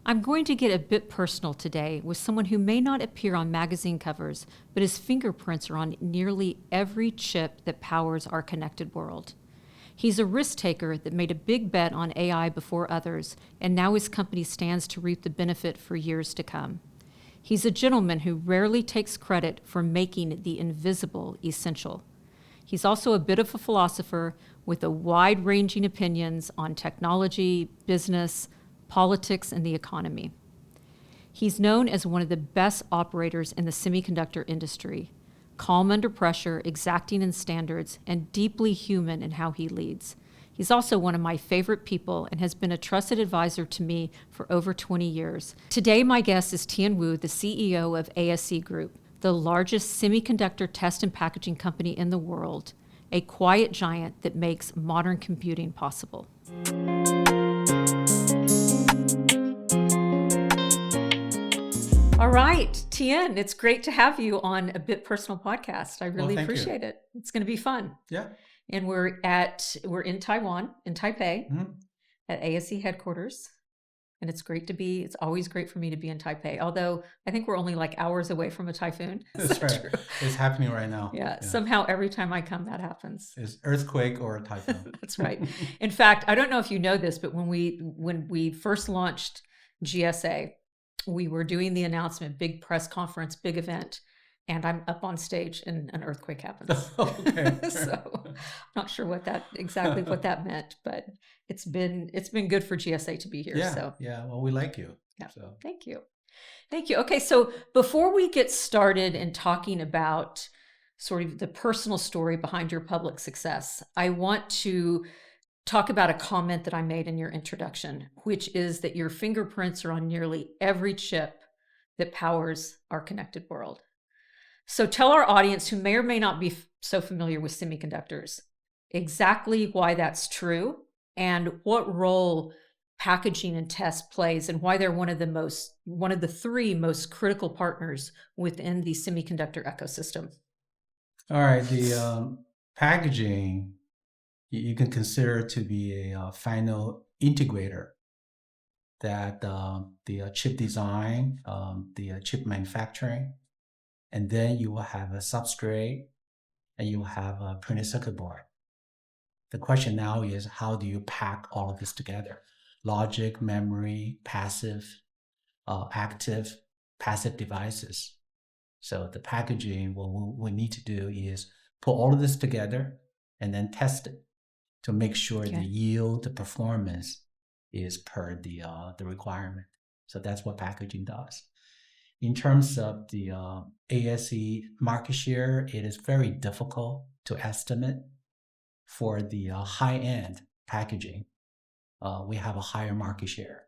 I'm going to get a bit personal today with someone who may not appear on magazine covers, but his fingerprints are on nearly every chip that powers our connected world. He's a risk taker that made a big bet on AI before others, and now his company stands to reap the benefit for years to come. He's a gentleman who rarely takes credit for making the invisible essential. He's also a bit of a philosopher with a wide-ranging opinions on technology, business, politics, and the economy. He's known as one of the best operators in the semiconductor industry, calm under pressure, exacting in standards, and deeply human in how he leads. He's also one of my favorite people and has been a trusted advisor to me for over 20 years. Today, my guest is Tien Wu, the CEO of ASE Group, the largest semiconductor test and packaging company in the world, a quiet giant that makes modern computing possible. All right, Tien, it's great to have you on a Bit Personal podcast. I really appreciate it. It's going to be fun. Yeah. And we're in Taiwan, in Taipei, at ASE headquarters. And it's always great for me to be in Taipei. Although I think we're only like hours away from a typhoon. That's right. True? It's happening right now. Yeah. Somehow every time I come, that happens. It's earthquake or a typhoon. That's right. In fact, I don't know if you know this, but when we first launched GSA, we were doing the announcement, big press conference, big event, and I'm up on stage and an earthquake happens. Okay. So I'm not sure what that meant, but it's been good for GSA to be here. Yeah. So yeah. Well, we like you. Yeah. So. Thank you. Okay. So before we get started in talking about sort of the personal story behind your public success, I want to talk about a comment that I made in your introduction, which is that your fingerprints are on nearly every chip that powers our connected world. So tell our audience who may or may not be so familiar with semiconductors exactly why that's true and what role packaging and test plays and why they're one of the three most critical partners within the semiconductor ecosystem. All right. The packaging, you can consider to be a final integrator that the chip design, the chip manufacturing, and then you will have a substrate and you will have a printed circuit board. The question now is, how do you pack all of this together? Logic, memory, passive, active, passive devices. So the packaging, what we need to do is put all of this together and then test it to make sure the yield, the performance is per the requirement. So that's what packaging does. In terms of the ASE market share, it is very difficult to estimate. For the high-end packaging, we have a higher market share.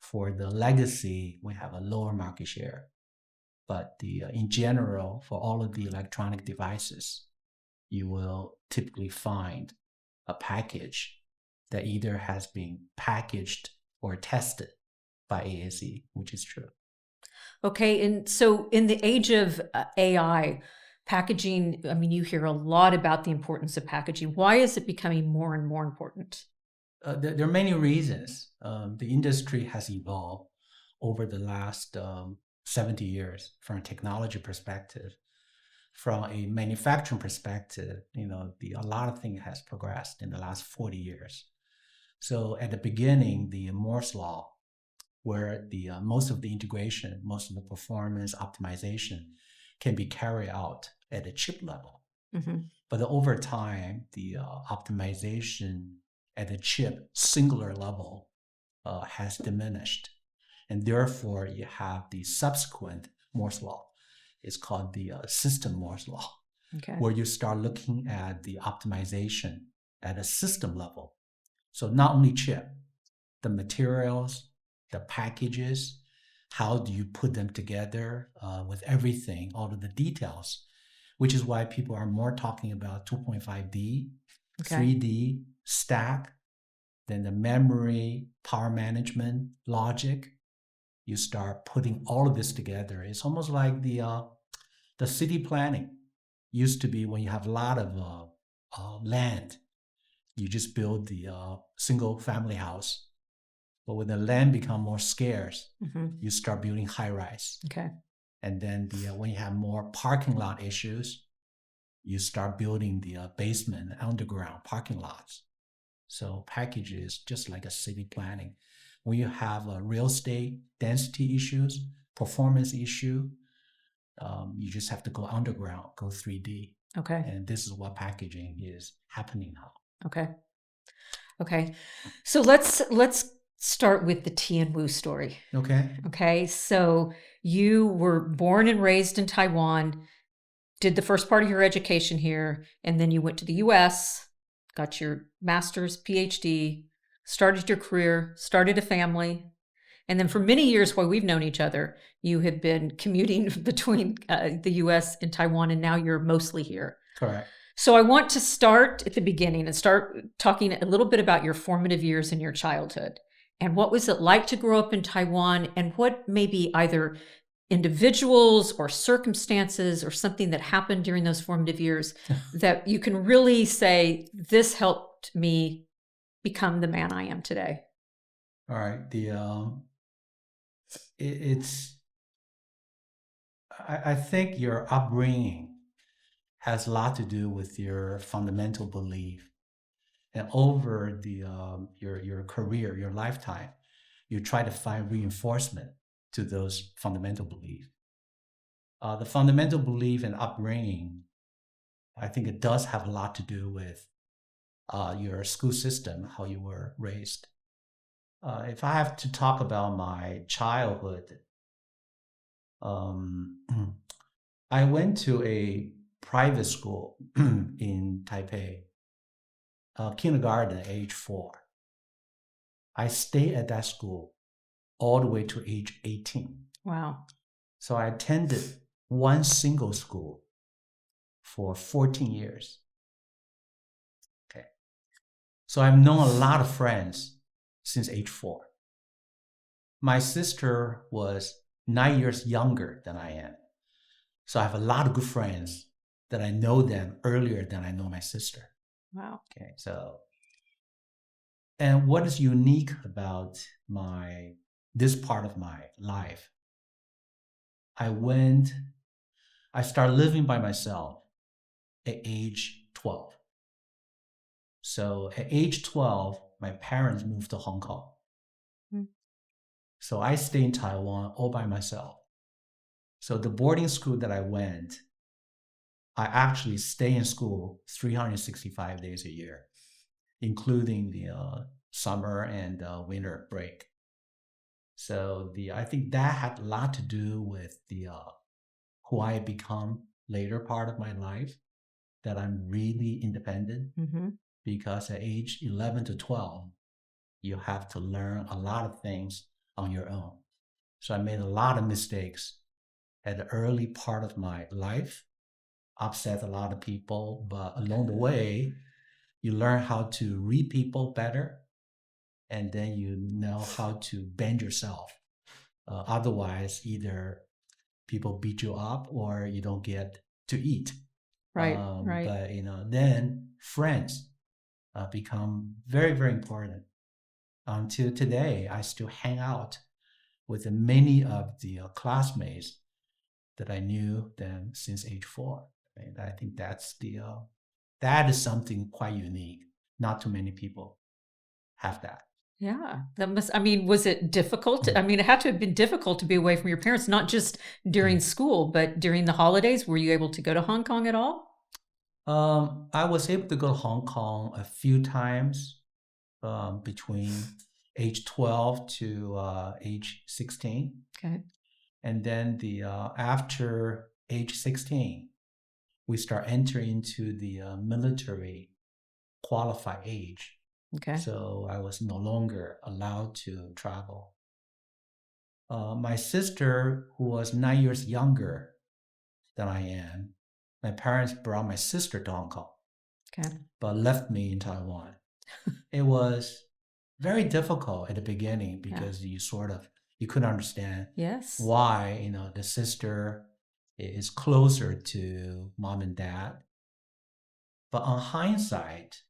For the legacy, we have a lower market share. But in general, for all of the electronic devices, you will typically find a package that either has been packaged or tested by ASE, which is true. Okay, and so in the age of AI, packaging, I mean, you hear a lot about the importance of packaging. Why is it becoming more and more important? There are many reasons. The industry has evolved over the last 70 years from a technology perspective. From a manufacturing perspective, a lot of things has progressed in the last 40 years. So at the beginning, the Moore's Law, where the most of the integration, most of the performance optimization can be carried out at a chip level. Mm-hmm. But over time, the optimization at the chip singular level has diminished. And therefore, you have the subsequent Moore's Law. It's called the system Moore's Law, where you start looking at the optimization at a system level. So not only chip, the materials, the packages, how do you put them together with everything, all of the details, which is why people are more talking about 2.5D, 3D, stack, then the memory, power management, logic. You start putting all of this together. It's almost like the city planning used to be when you have a lot of land. You just build the single family house. But when the land become more scarce, Mm-hmm. you start building high rise. Okay. And then when you have more parking lot issues, you start building the basement, underground parking lots. So package is just like a city planning. When you have real estate density issues, performance issue, you just have to go underground, go 3D. Okay. And this is what packaging is happening now. Okay. Okay. So let's start with the Tien Wu story. Okay. Okay. So you were born and raised in Taiwan, did the first part of your education here, and then you went to the US, got your master's, PhD, started your career, started a family. And then for many years while we've known each other, you have been commuting between the US and Taiwan, and now you're mostly here. Correct. So I want to start at the beginning and start talking a little bit about your formative years in your childhood. And what was it like to grow up in Taiwan, and what maybe either individuals or circumstances or something that happened during those formative years that you can really say, this helped me become the man I am today? All right. I think your upbringing has a lot to do with your fundamental belief, and over your career, your lifetime, you try to find reinforcement to those fundamental beliefs. The fundamental belief and upbringing, I think it does have a lot to do with your school system, how you were raised. If I have to talk about my childhood, I went to a private school in Taipei, kindergarten at age 4. I stayed at that school all the way to age 18. Wow. So I attended one single school for 14 years. Okay. So I've known a lot of friends since age 4. My sister was 9 years younger than I am. So I have a lot of good friends that I know them earlier than I know my sister. Wow. Okay, and what is unique about this part of my life? I started living by myself at age 12. So at age 12, my parents moved to Hong Kong. So I stayed in Taiwan all by myself. So the boarding school that I went, I actually stay in school 365 days a year, including the summer and winter break. So I think that had a lot to do with who I become later part of my life, that I'm really independent. Mm-hmm. Because at age 11 to 12, you have to learn a lot of things on your own. So I made a lot of mistakes at the early part of my life, upset a lot of people, but along the way, you learn how to read people better, and then you know how to bend yourself. Otherwise, either people beat you up or you don't get to eat. Right. But then friends become very, very important. Until today, I still hang out with many of the classmates that I knew them since age 4. And I think that is something quite unique. Not too many people have that. Yeah, was it difficult? I mean, it had to have been difficult to be away from your parents, not just during school, but during the holidays. Were you able to go to Hong Kong at all? I was able to go to Hong Kong a few times between age 12 to age 16. Okay. And then after age 16, we start entering into the military qualified age. Okay. So I was no longer allowed to travel. My sister, who was 9 years younger than I am, my parents brought my sister to Hong Kong, but left me in Taiwan. It was very difficult at the beginning because you couldn't understand why the sister is closer to mom and dad. But on hindsight,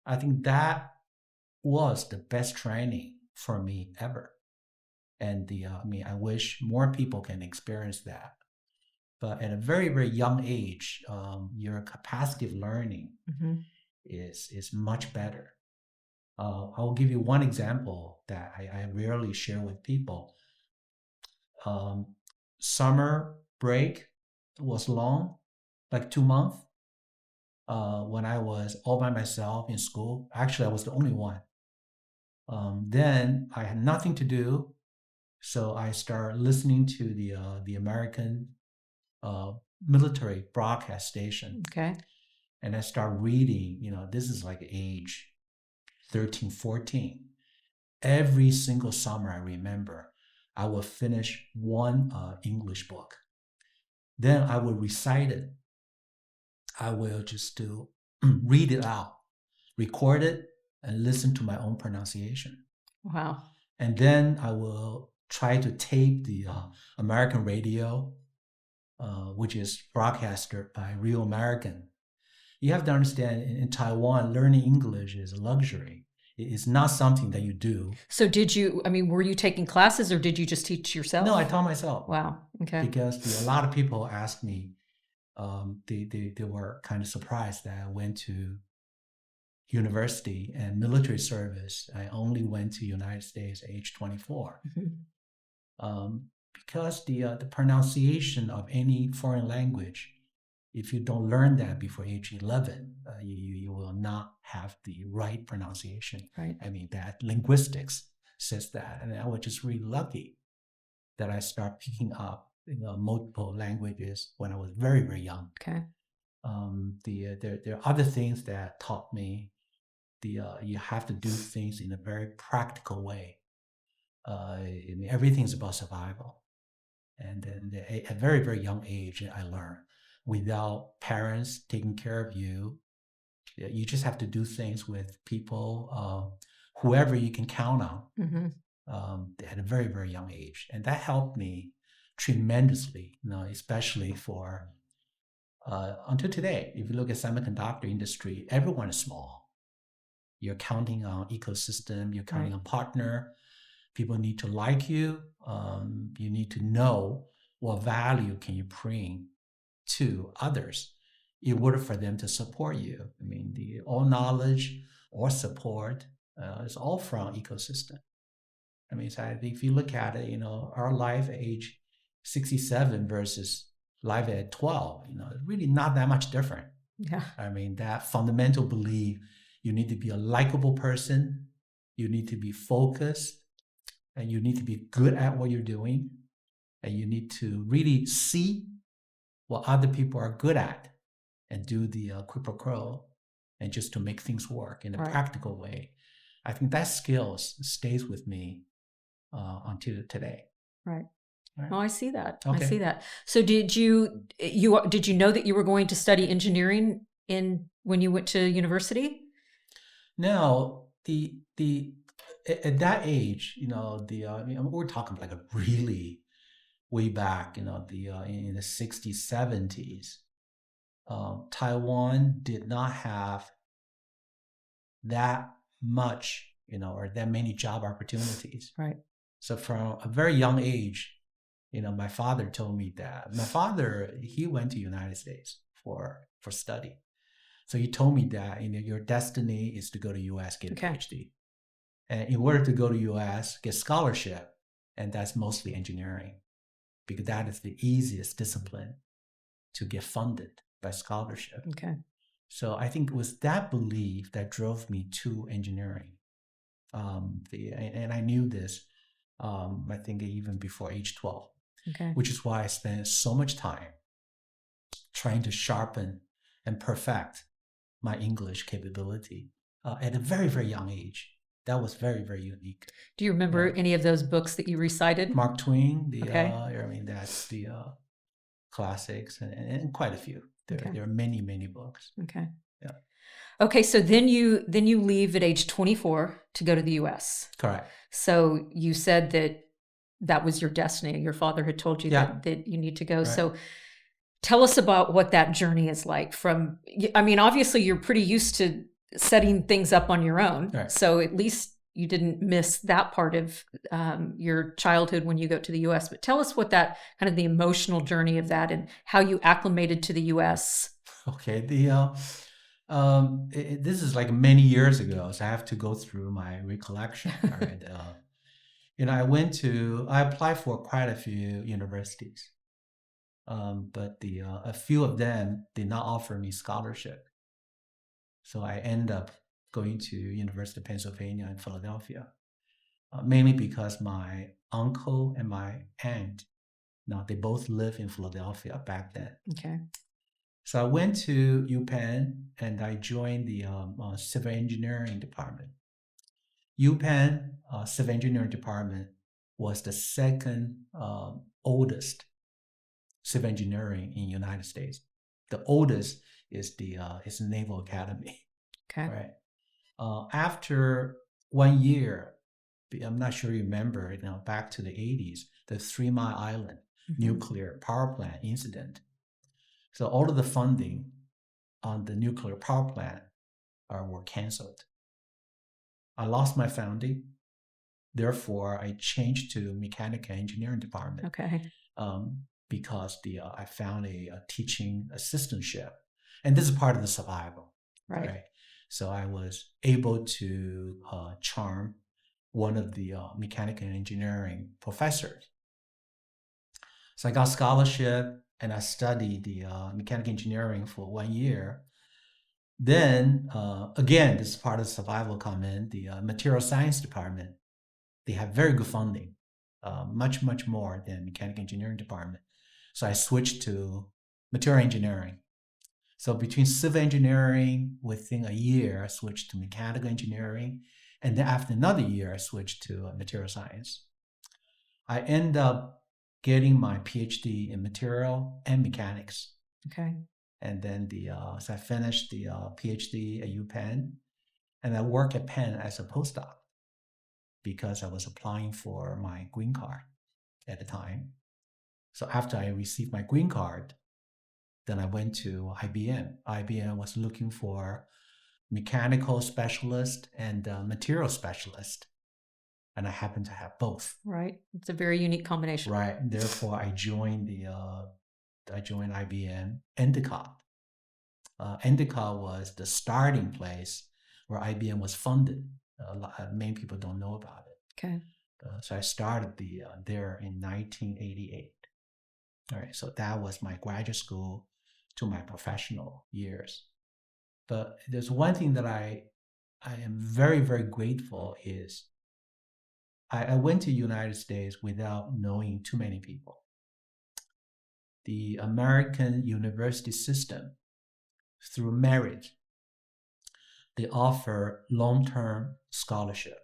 I think that was the best training for me ever. And I wish more people can experience that. But at a very, very young age, your capacity of learning is much better. I'll give you one example that I rarely share with people. Summer break was long, like 2 months. When I was all by myself in school, actually I was the only one. Then I had nothing to do, so I started listening to the American military broadcast station. Okay. And I started reading, this is like age 13, 14. Every single summer, I remember, I would finish one English book. Then I would recite it. I will just read it out, record it, and listen to my own pronunciation. Wow. And then I will try to tape the American radio, which is broadcasted by Real American. You have to understand, in Taiwan, learning English is a luxury. It's not something that you do. So were you taking classes or did you just teach yourself? No, I taught myself. Wow. Okay. Because a lot of people asked me, they were kind of surprised that I went to university and military service. I only went to United States at age 24. Because the pronunciation of any foreign language, if you don't learn that before age 11, you will not have the right pronunciation. Right. That linguistics says that. And I was just really lucky that I started picking up multiple languages when I was very, very young. Okay. There are other things that taught me you have to do things in a very practical way. Everything's about survival. And then at a very, very young age, I learned without parents taking care of you, you just have to do things with people, whoever you can count on, at a very, very young age. And that helped me tremendously, especially for until today. If you look at semiconductor industry, everyone is small. You're counting on ecosystem, you're counting on partner. People need to like you. You need to know what value can you bring to others in order for them to support you. All knowledge or support is all from ecosystem. So I think if you look at it, our life at age 67 versus life at 12, really not that much different. Yeah. That fundamental belief, you need to be a likable person, you need to be focused, and you need to be good at what you're doing, and you need to really see what other people are good at and do the quid pro quo, and just to make things work in a practical way. I think that skills stays with me until today. Right. Oh, I see that. Okay. I see that. So did you know that you were going to study engineering when you went to university? No, at that age, we're talking like a really way back, in the 60s, 70s. Taiwan did not have that much, or that many job opportunities. Right. So from a very young age, my father told me that. My father, he went to United States for study. So he told me that, your destiny is to go to US, get a PhD. And in order to go to US, get scholarship, and that's mostly engineering, because that is the easiest discipline to get funded by scholarship. Okay. So I think it was that belief that drove me to engineering. And I knew this, I think even before age 12, which is why I spent so much time trying to sharpen and perfect my English capability at a very, very young age. That was very, very unique. Do you remember any of those books that you recited? Mark Twain, that's the classics, and quite a few. There are many, many books. Okay. Yeah. Okay, so then you leave at age 24 to go to the US. Correct. So you said that was your destiny. Your father had told you that you need to go. Right. So tell us about what that journey is like. Obviously you're pretty used to setting things up on your own. Right. So at least you didn't miss that part of your childhood when you go to the U.S. But tell us what that kind of the emotional journey of that and how you acclimated to the U.S. Okay. This is like many years ago, so I have to go through my recollection. All right. I applied for quite a few universities, but a few of them did not offer me scholarship. So I end up going to University of Pennsylvania in Philadelphia, mainly because my uncle and my aunt, now they both live in Philadelphia back then. Okay. So I went to UPenn and I joined the civil engineering department. UPenn civil engineering department was the second oldest civil engineering in United States. The oldest is the Naval Academy. Okay. Right. After 1 year, I'm not sure you remember, back to the 80s, the 3 Mile Island nuclear power plant incident. So all of the funding on the nuclear power plant were canceled. I lost my funding. Therefore, I changed to mechanical engineering department. Okay. Because I found a teaching assistantship, and this is part of the survival. Right. So I was able to charm one of the mechanical engineering professors. So I got scholarship and I studied the mechanical engineering for 1 year. Then again, this is part of the survival comment, the material science department, they have very good funding, much more than mechanical engineering department. So I switched to material engineering. So between civil engineering, within a year, I switched to mechanical engineering. And then after another year, I switched to material science. I end up getting my PhD in material and mechanics. Okay. And then so I finished the PhD at UPenn, and I worked at Penn as a postdoc because I was applying for my green card at the time. So after I received my green card, then I went to IBM. IBM was looking for mechanical specialist and material specialist. And I happened to have both. Right. It's a very unique combination. Right. Therefore, I joined IBM Endicott. Endicott was the starting place where IBM was funded. Many people don't know about it. Okay. So I started there in 1988. All right. So that was my graduate school to my professional years. But there's one thing that I am very, very grateful is I went to the United States without knowing too many people. The American university system, through merit, they offer long-term scholarship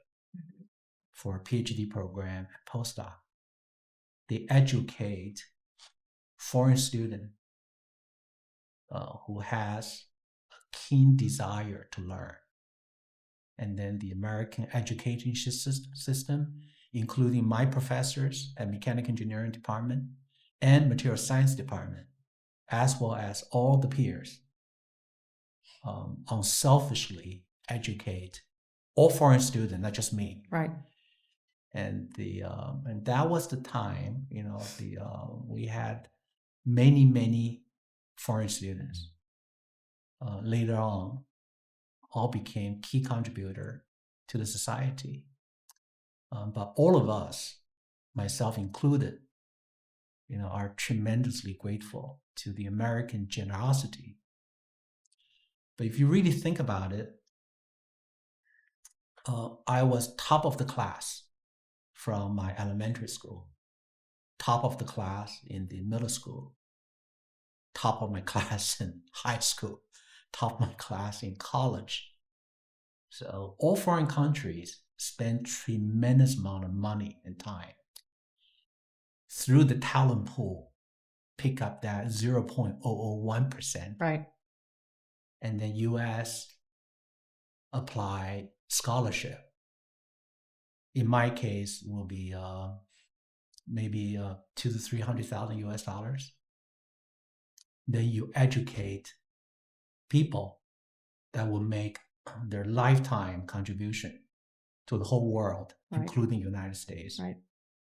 for a PhD program and postdoc. They educate foreign student who has a keen desire to learn. And then the American education system, including my professors at mechanical engineering department and material science department, as well as all the peers, unselfishly educate all foreign students, not just me. Right. And and that was the time, we had many foreign students. Later on, all became key contributor to the society. But all of us, myself included, are tremendously grateful to the American generosity. But if you really think about it, I was top of the class from my elementary school, top of the class in the middle school, top of my class in high school, top of my class in college. So all foreign countries spend tremendous amount of money and time through the talent pool, pick up that 0.001%. Right. And then US apply scholarship. In my case, will be maybe $200,000 to $300,000 US dollars. Then you educate people that will make their lifetime contribution to the whole world, Right. including the United States. Right.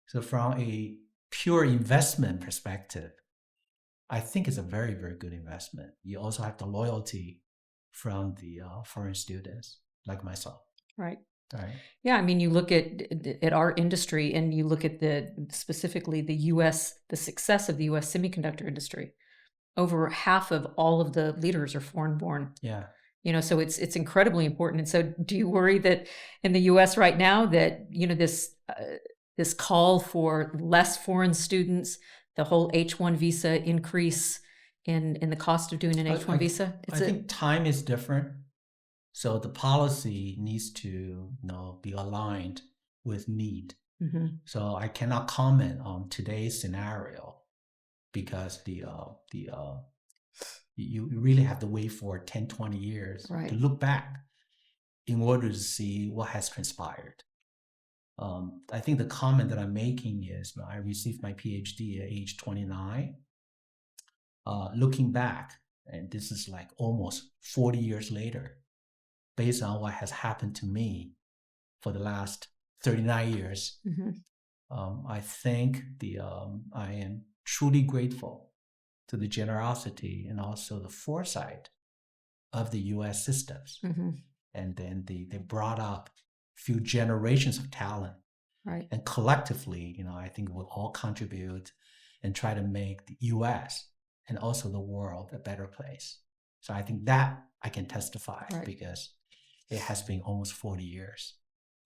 So from a pure investment perspective, I think it's a very, very good investment. You also have the loyalty from the foreign students like myself. Right. Right. Yeah, I mean, you look at our industry, and you look at specifically the U.S., the success of the U.S. semiconductor industry. Over half of all of the leaders are foreign-born. Yeah. So it's incredibly important. And so, do you worry that in the U.S. right now that this call for less foreign students, the whole H-1 visa increase in the cost of doing an H-1 visa? I think time is different. So the policy needs to be aligned with need. Mm-hmm. So I cannot comment on today's scenario because you really have to wait for 10, 20 years Right. to look back in order to see what has transpired. I think the comment that I'm making is I received my PhD at age 29. Looking back, and this is like almost 40 years later, based on what has happened to me for the last 39 years, I think I am truly grateful to the generosity and also the foresight of the U.S. systems. And then they brought up a few generations of talent. Right. And collectively, I think we'll all contribute and try to make the U.S. and also the world a better place. So I think that I can testify because it has been almost 40 years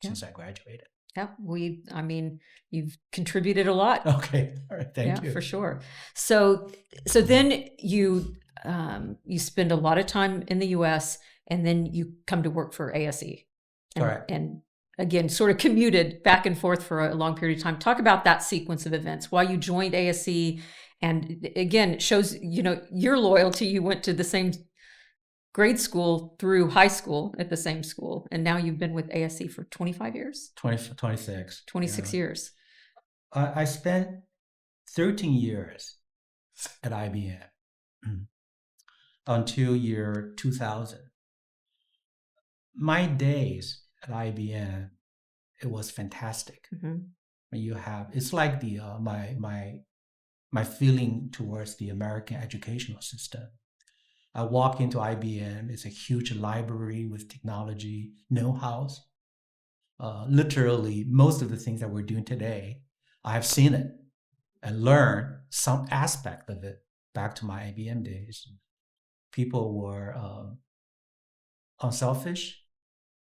since I graduated. Yeah, you've contributed a lot. Okay, all right, thank you. Yeah, for sure. So then you spend a lot of time in the U.S. and then you come to work for ASE. Correct. And again, sort of commuted back and forth for a long period of time. Talk about that sequence of events, why you joined ASE, and again, it shows your loyalty. You went to the same grade school through high school at the same school, and now you've been with ASE for 25 years? 26. 26 years. I spent 13 years at IBM until year 2000. My days at IBM, it was fantastic. It's like my feeling towards the American educational system. I walk into IBM, it's a huge library with technology know-hows. Literally, most of the things that we're doing today, I have seen it and learned some aspect of it back to my IBM days. People were unselfish,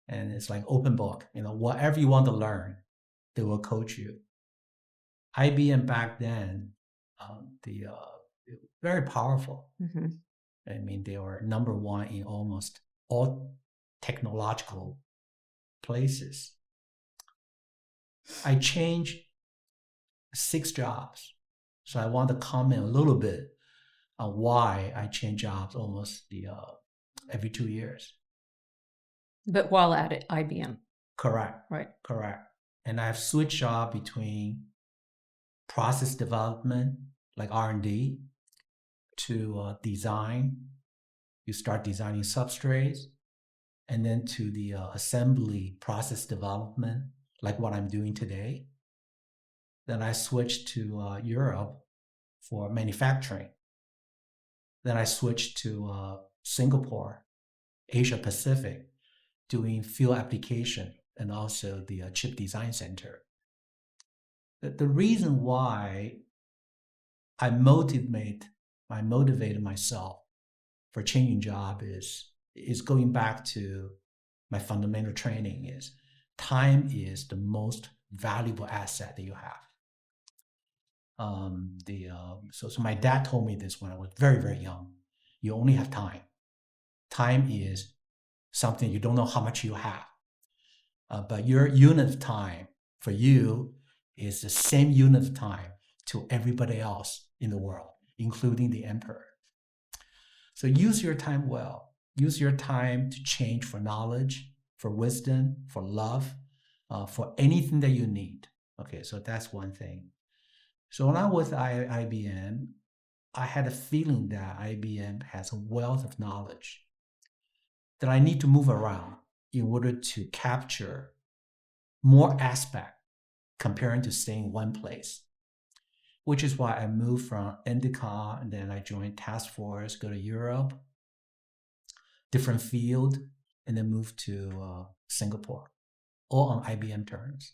and it's like open book. Whatever you want to learn, they will coach you. IBM back then, very powerful. They were number one in almost all technological places. I changed 6 jobs. So I want to comment a little bit on why I change jobs almost every 2 years. But while at IBM. Correct. Right. Correct. And I've switched job between process development, like R&D, to design. You start designing substrates, and then to the assembly process development, like what I'm doing today. Then I switched to Europe for manufacturing. Then I switched to Singapore, Asia Pacific, doing field application and also the chip design center. The reason why I motivated myself for changing job is going back to my fundamental training is time is the most valuable asset that you have. So my dad told me this when I was very, very young. You only have time. Time is something you don't know how much you have. But your unit of time for you is the same unit of time to everybody else in the world, including the emperor. So use your time well. Use your time to change for knowledge, for wisdom, for love, for anything that you need. Okay, so that's one thing. So when I was at IBM, I had a feeling that IBM has a wealth of knowledge that I need to move around. in order to capture more aspect comparing to staying in one place, which is why I moved from Endicott and then I joined Task Force, go to Europe, different field, and then moved to Singapore, all on IBM terms.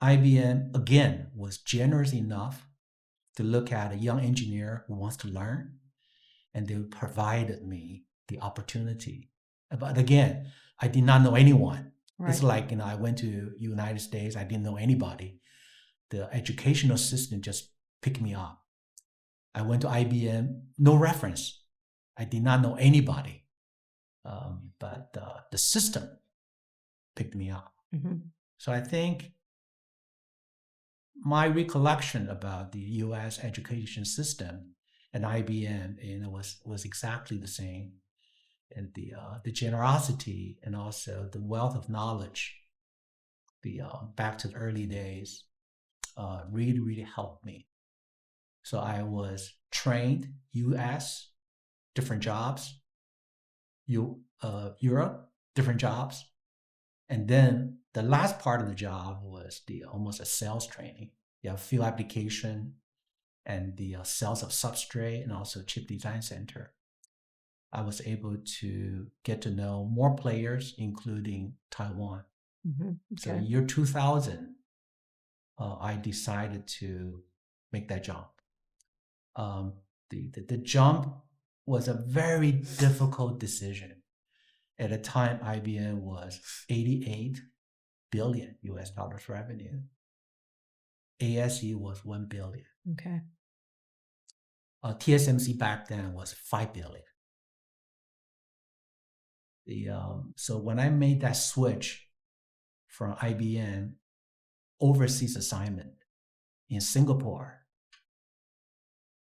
IBM, again, was generous enough to look at a young engineer who wants to learn, and they provided me the opportunity. But again, I did not know anyone. Right. It's like, I went to United States, I didn't know anybody. The educational system just picked me up. I went to IBM, no reference. I did not know anybody. But the system picked me up. Mm-hmm. So I think my recollection about the U.S. education system and IBM, was exactly the same. And the generosity and also the wealth of knowledge, back to the early days, really, really helped me. So I was trained U.S., different jobs, Europe, different jobs. And then the last part of the job was almost a sales training. You have field application and the sales of substrate and also chip design center. I was able to get to know more players, including Taiwan. Mm-hmm. Okay. So in year 2000, I decided to make that jump. The jump was a very difficult decision. At the time, IBM was 88 billion US dollars revenue. ASE was 1 billion. Okay. TSMC back then was 5 billion. So when I made that switch from IBM overseas assignment in Singapore,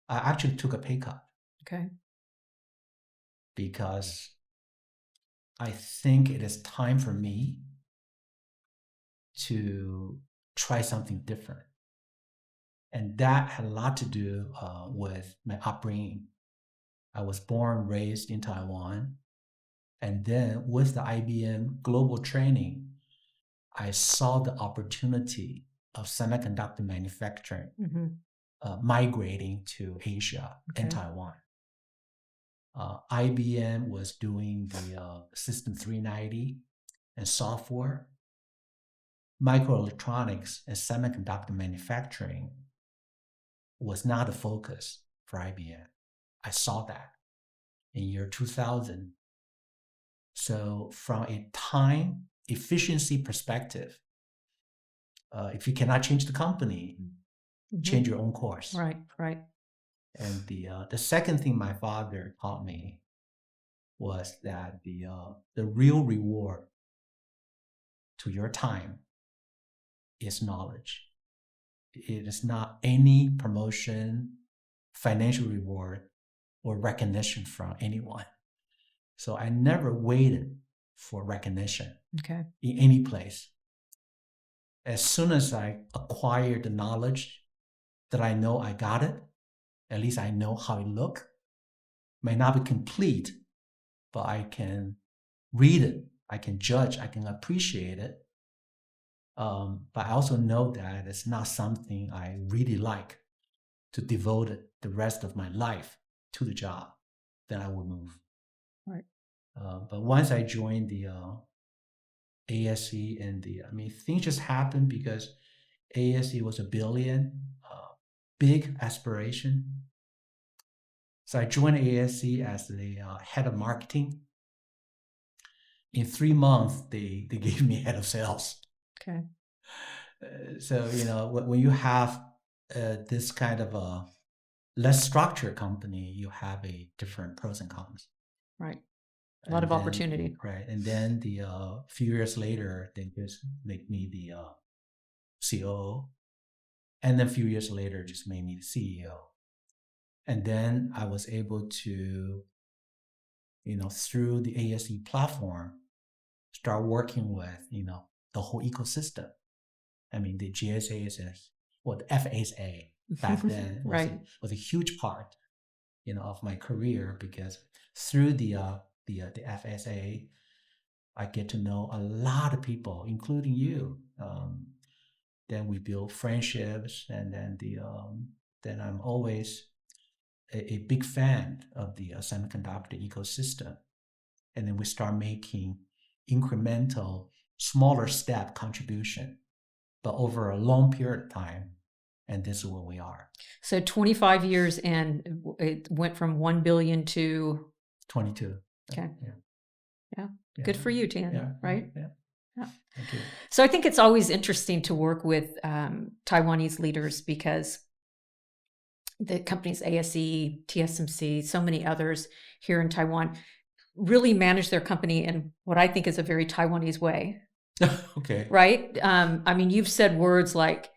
I actually took a pay cut. Okay. Because I think it is time for me to try something different. And that had a lot to do with my upbringing. I was born and raised in Taiwan. And then with the IBM global training, I saw the opportunity of semiconductor manufacturing Mm-hmm. Migrating to Asia and Taiwan. IBM was doing the System 390 and software. Microelectronics and semiconductor manufacturing was not a focus for IBM. I saw that in year 2000. So from a time efficiency perspective, if you cannot change the company, change your own course. Right, right. And the second thing my father taught me was that the real reward to your time is knowledge. It is not any promotion, financial reward, or recognition from anyone. So I never waited for recognition in any place. As soon as I acquired the knowledge that I know I got it, at least I know how it looks. May not be complete, but I can read it, I can judge, I can appreciate it. But I also know that it's not something I really like to devote the rest of my life to the job. Then I will move. Right. But once I joined the ASE and things just happened because ASE was $1 billion, big aspiration. So I joined ASE as the head of marketing. In 3 months, they gave me head of sales. Okay. So, when you have this kind of a less structured company, you have a different pros and cons. Right. A lot of opportunity. Right. And then few years later, they just make me the COO. And then a few years later, just made me the CEO. And then I was able to, through the ASE platform, start working with, the whole ecosystem. The GSA is the FSA back then was a huge part, of my career, because through the FSA, I get to know a lot of people, including you. Then we build friendships, and then I'm always a big fan of the semiconductor ecosystem. And then we start making incremental, smaller step contribution, but over a long period of time. And this is where we are. So 25 years and it went from 1 billion to 22. Okay. Yeah. Good for you, Tien, right? Yeah. Thank you. So I think it's always interesting to work with Taiwanese leaders because the companies ASE, TSMC, so many others here in Taiwan really manage their company in what I think is a very Taiwanese way. Okay. Right? I mean, you've said words like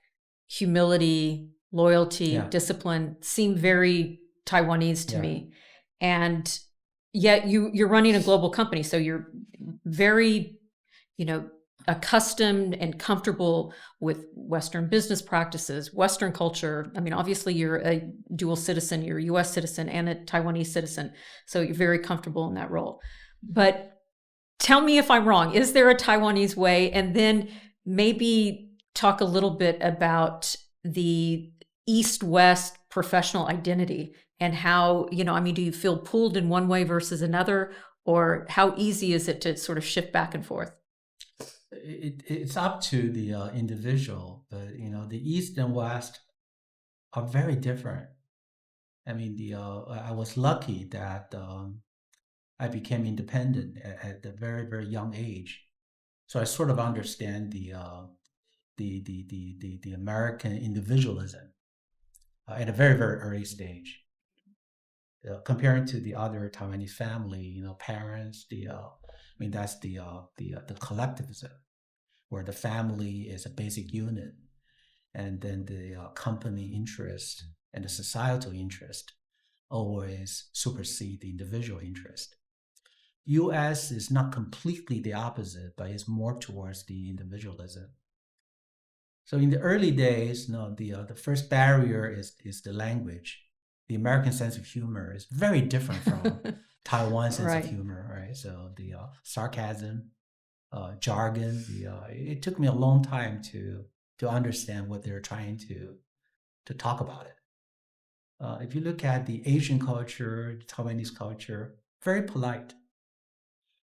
humility, loyalty, discipline seem very Taiwanese to me. And yet you're running a global company. So you're very, accustomed and comfortable with Western business practices, Western culture. I mean, obviously you're a dual citizen, you're a US citizen and a Taiwanese citizen. So you're very comfortable in that role. But tell me if I'm wrong. Is there a Taiwanese way? And then maybe talk a little bit about the East-West professional identity and how, do you feel pulled in one way versus another? Or how easy is it to sort of shift back and forth? It's up to the individual, but the East and West are very different. I mean, I was lucky that I became independent at a very, very young age, so I sort of understand the American individualism at a very, very early stage. Comparing to the other Taiwanese family, parents, that's the collectivism, where the family is a basic unit, and then the company interest and the societal interest always supersede the individual interest. U.S. is not completely the opposite, but it's more towards the individualism. So in the early days, the first barrier is the language. The American sense of humor is very different from Taiwan's sense of humor, right? So the sarcasm, jargon, it took me a long time to understand what they're trying to talk about it. If you look at the Asian culture, the Taiwanese culture, very polite.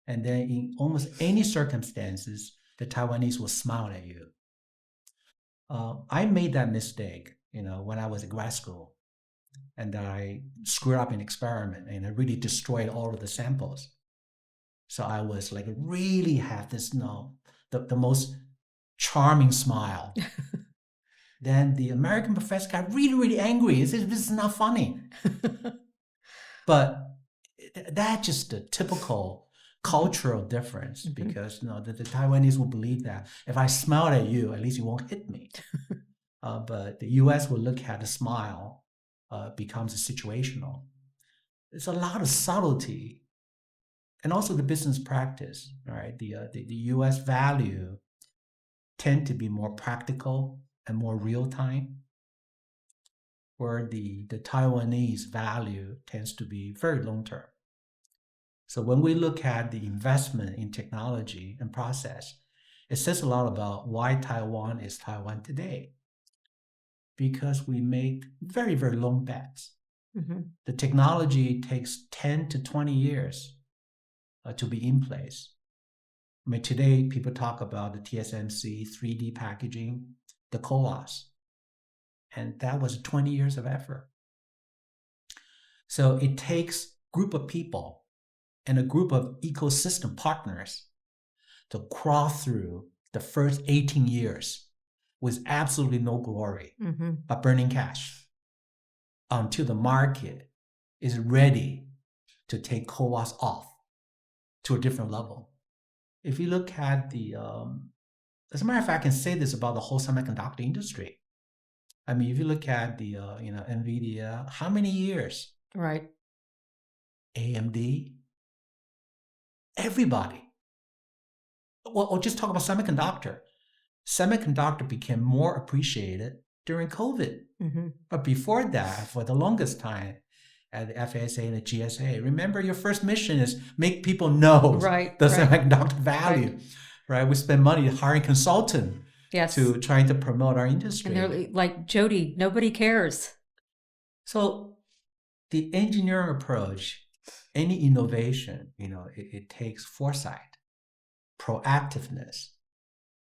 And then in almost any circumstances, the Taiwanese will smile at you. I made that mistake, when I was in grad school, and I screwed up an experiment and I really destroyed all of the samples. So I was like, really have this, the most charming smile. Then the American professor got really, really angry. He said, this is not funny. But that's just a typical cultural difference, because the Taiwanese will believe that if I smile at you, at least you won't hit me. But the U.S. will look at the smile, becomes situational. There's a lot of subtlety, and also the business practice, right? The U.S. value tend to be more practical and more real time, where the Taiwanese value tends to be very long term. So when we look at the investment in technology and process, it says a lot about why Taiwan is Taiwan today. Because we make very, very long bets. The technology takes 10 to 20 years to be in place. I mean, today people talk about the TSMC 3D packaging, the CoWoS, and that was 20 years of effort. So it takes a group of people and a group of ecosystem partners to crawl through the first 18 years with absolutely no glory, but burning cash, until the market is ready to take CoWoS off to a different level. If you look at as a matter of fact, I can say this about the whole semiconductor industry. I mean, if you look at the NVIDIA, how many years? Right. AMD, everybody. Well, just talk about semiconductor. Semiconductor became more appreciated during COVID. But before that, for the longest time, at the FSA and the GSA. Remember, your first mission is make people know the semiconductor value, right? We spend money hiring consultant to trying to promote our industry. And they're like, Jodi, nobody cares. So the engineering approach, any innovation, it takes foresight, proactiveness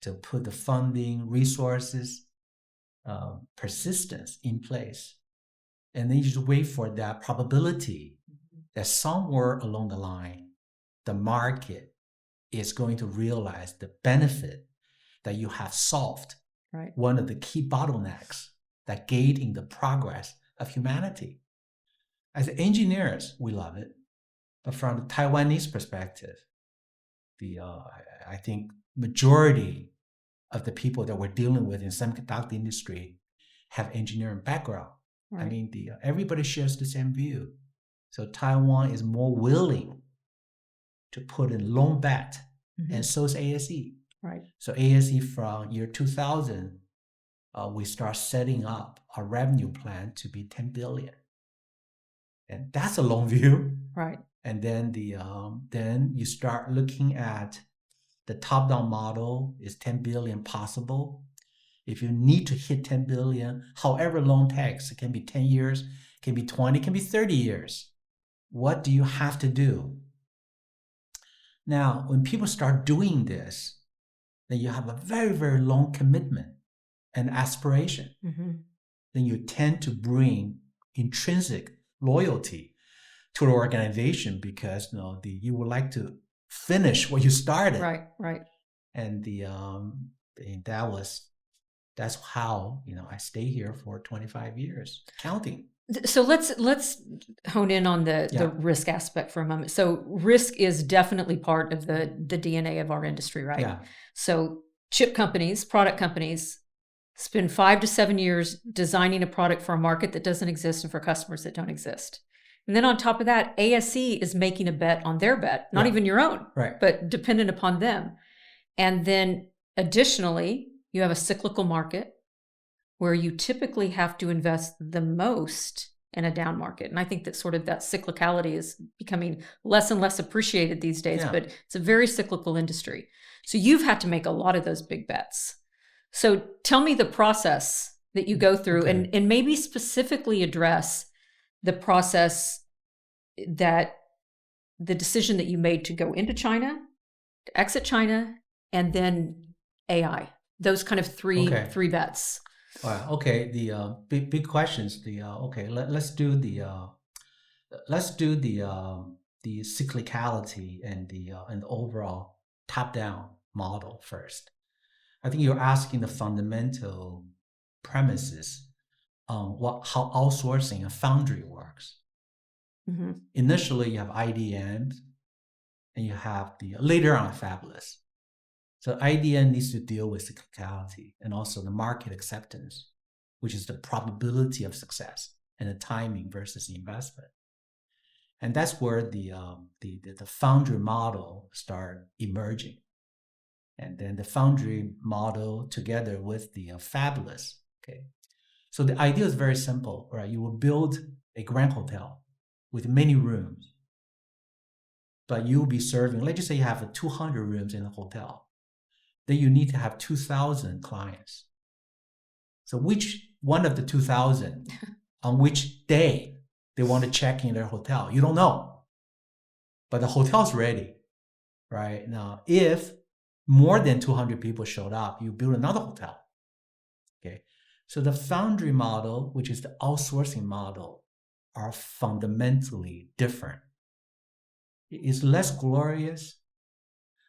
to put the funding, resources, persistence in place. And then you just wait for that probability that somewhere along the line, the market is going to realize the benefit that you have solved one of the key bottlenecks that gating the progress of humanity. As engineers, we love it. But from the Taiwanese perspective, I think majority of the people that we're dealing with in semiconductor industry have engineering background. I mean, everybody shares the same view. So Taiwan is more willing to put in long bet, and so is ASE. Right. So ASE from year 2000, we start setting up our revenue plan to be 10 billion. And that's a long view. Right. And then then you start looking at the top-down model. Is 10 billion possible? If you need to hit 10 billion, however long it takes, it can be 10 years, it can be 20, it can be 30 years. What do you have to do? Now, when people start doing this, then you have a very, very long commitment and aspiration. Then you tend to bring intrinsic loyalty to the organization because you would like to finish what you started. Right. And that's how I stay here for 25 years, counting. So let's hone in on the risk aspect for a moment. So risk is definitely part of the DNA of our industry, right? Yeah. So chip companies, product companies spend 5 to 7 years designing a product for a market that doesn't exist and for customers that don't exist. And then on top of that, ASE is making a bet on their bet, not even your own, but dependent upon them. And then additionally, you have a cyclical market where you typically have to invest the most in a down market. And I think that sort of that cyclicality is becoming less and less appreciated these days, but it's a very cyclical industry. So you've had to make a lot of those big bets. So tell me the process that you go through and maybe specifically address the process that the decision that you made to go into China, to exit China, and then AI. Those kind of three bets. Okay. The big questions. Let's do the cyclicality and the overall top-down model first. I think you're asking the fundamental premises on how outsourcing a foundry works. Initially, you have IDMs, and you have later on fabless. So IDM needs to deal with cyclicality and also the market acceptance, which is the probability of success and the timing versus the investment. And that's where the foundry model start emerging. And then the foundry model together with the fabless. Okay. So the idea is very simple, right? You will build a grand hotel with many rooms, but you'll be serving, let's just say you have 200 rooms in a hotel. Then you need to have 2,000 clients. So which one of the 2,000 on which day they want to check in their hotel? You don't know. But the hotel's ready, right? Now, if more than 200 people showed up, you build another hotel. Okay. So the foundry model, which is the outsourcing model, are fundamentally different. It's less glorious.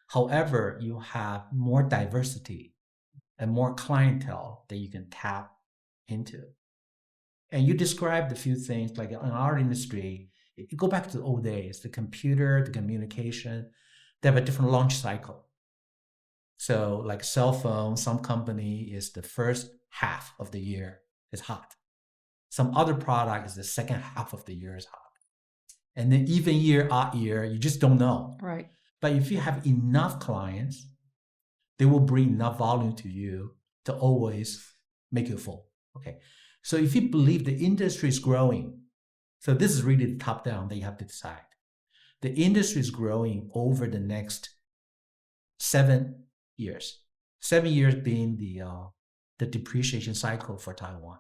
However, you have more diversity and more clientele that you can tap into. And you described a few things like in our industry, you go back to the old days, the computer, the communication, they have a different launch cycle. So like cell phone, some company is the first half of the year is hot. Some other product is the second half of the year is hot. And then even year, odd year, you just don't know. Right. But if you have enough clients, they will bring enough volume to you to always make you full. Okay. So if you believe the industry is growing, So this is really the top down that you have to decide. The industry is growing over the next 7 years. 7 years being the depreciation cycle for Taiwan.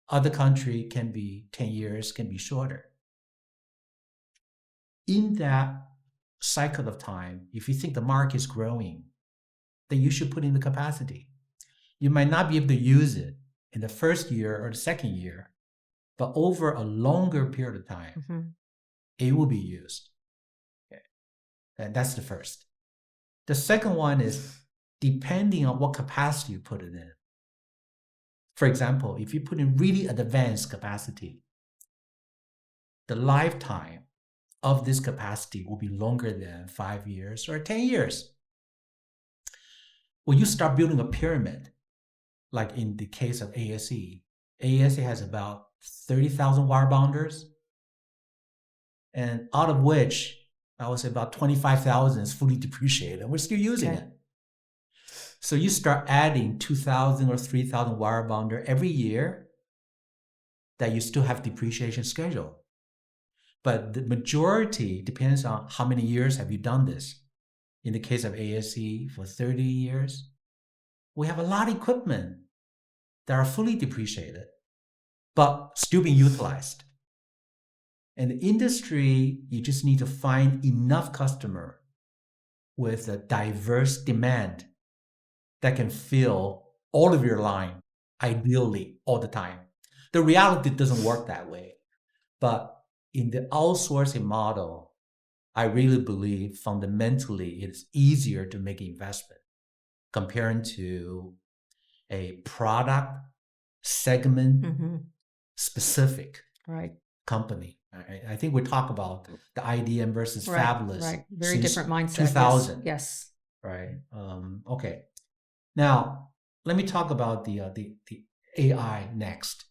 Other country can be 10 years, can be shorter. In that cycle of time, if you think the market is growing, then you should put in the capacity. You might not be able to use it in the first year or the second year, but over a longer period of time, it will be used. Okay. And that's the first. The second one is depending on what capacity you put it in. For example, if you put in really advanced capacity, the lifetime of this capacity will be longer than 5 years or 10 years. When you start building a pyramid, like in the case of ASE, ASE has about 30,000 wire bonders, and out of which I would say about 25,000 is fully depreciated, and we're still using it. So you start adding 2,000 or 3,000 wire bonder every year that you still have depreciation schedule. But the majority depends on how many years have you done this. In the case of ASE, for 30 years, we have a lot of equipment that are fully depreciated, but still being utilized. And the industry, you just need to find enough customer with a diverse demand that can fill all of your line, ideally, all the time. The reality doesn't work that way. But in the outsourcing model, I really believe fundamentally it's easier to make investment comparing to a product segment specific company. I think we talk about the IDM versus fabless. Right. Very different mindset. 2000. Yes. Right. Okay. Now, let me talk about the AI next.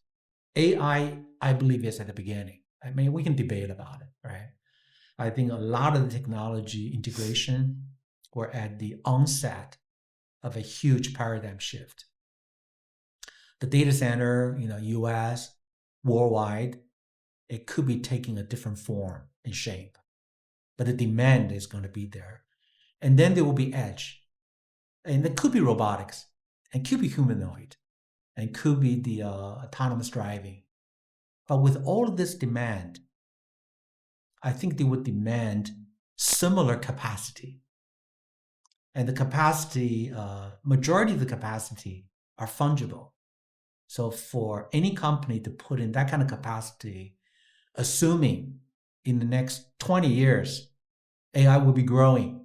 AI, I believe, is at the beginning. I mean, we can debate about it, right? I think a lot of the technology integration were at the onset of a huge paradigm shift. The data center, US, worldwide, it could be taking a different form and shape, but the demand is going to be there. And then there will be edge. And it could be robotics, and could be humanoid, and could be the autonomous driving. But with all of this demand, I think they would demand similar capacity. And the capacity, majority of the capacity are fungible. So for any company to put in that kind of capacity, assuming in the next 20 years, AI will be growing.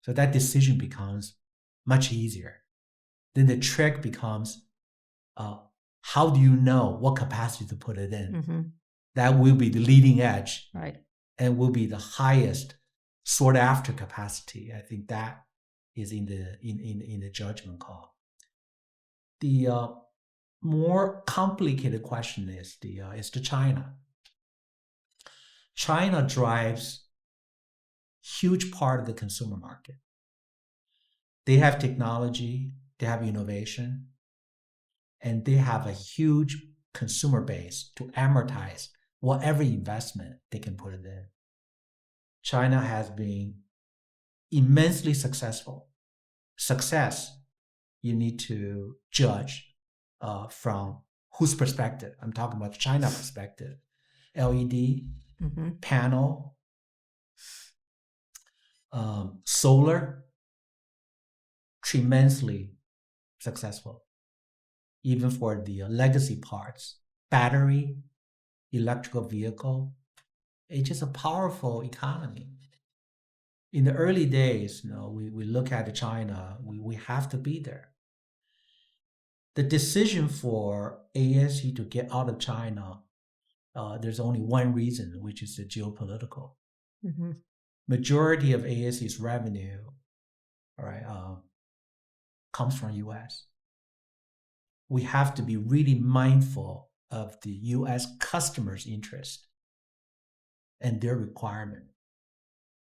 So that decision becomes much easier. Then the trick becomes, how do you know what capacity to put it in? That will be the leading edge, right, and will be the highest sought after capacity. I think that is in the judgment call. The more complicated question is the China. China drives huge part of the consumer market. They have technology, they have innovation, and they have a huge consumer base to amortize whatever investment they can put it in. China has been immensely successful. Success, you need to judge from whose perspective. I'm talking about China perspective. LED, panel, solar, tremendously successful. Even for the legacy parts, battery, electrical vehicle, it's just a powerful economy. In the early days, we look at China, we have to be there. The decision for ASE to get out of China, there's only one reason, which is the geopolitical. Majority of ASE's revenue, comes from US. We have to be really mindful of the US customers' interest and their requirement.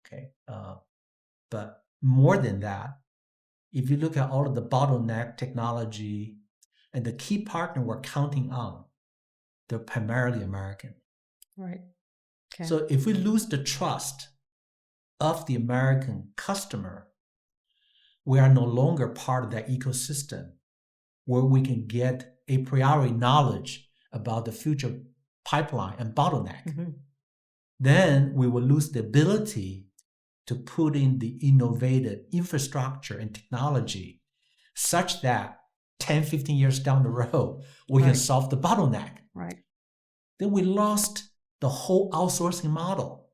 Okay, but more than that, if you look at all of the bottleneck technology and the key partner we're counting on, they're primarily American. Right. Okay. So if we lose the trust of the American customer, we are no longer part of that ecosystem where we can get a priori knowledge about the future pipeline and bottleneck. Mm-hmm. Then we will lose the ability to put in the innovative infrastructure and technology such that 10, 15 years down the road, we can solve the bottleneck. Right. Then we lost the whole outsourcing model.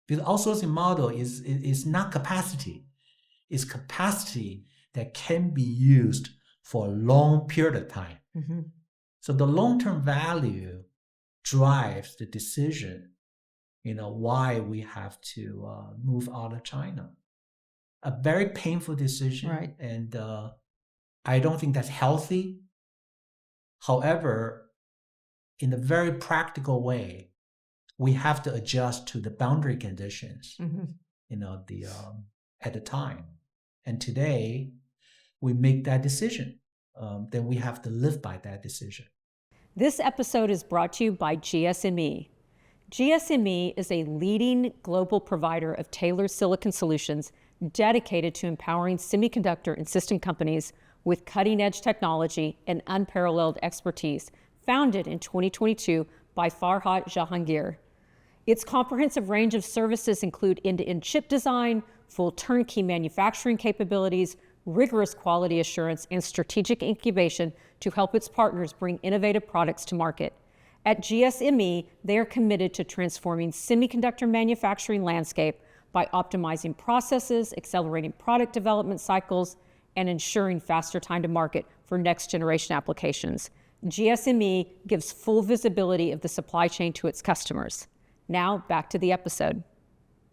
Because outsourcing model is not capacity. It's capacity that can be used for a long period of time. Mm-hmm. So the long-term value drives the decision, why we have to move out of China. A very painful decision. Right. And I don't think that's healthy. However, in a very practical way, we have to adjust to the boundary conditions, at the time. And today, we make that decision. Then we have to live by that decision. This episode is brought to you by GSME. GSME is a leading global provider of tailored silicon solutions dedicated to empowering semiconductor and system companies with cutting-edge technology and unparalleled expertise, founded in 2022 by Farhad Jahangir. Its comprehensive range of services include end-to-end chip design, full turnkey manufacturing capabilities, rigorous quality assurance, and strategic incubation to help its partners bring innovative products to market. At GSME, they are committed to transforming semiconductor manufacturing landscape by optimizing processes, accelerating product development cycles, and ensuring faster time to market for next generation applications. GSME gives full visibility of the supply chain to its customers. Now, back to the episode.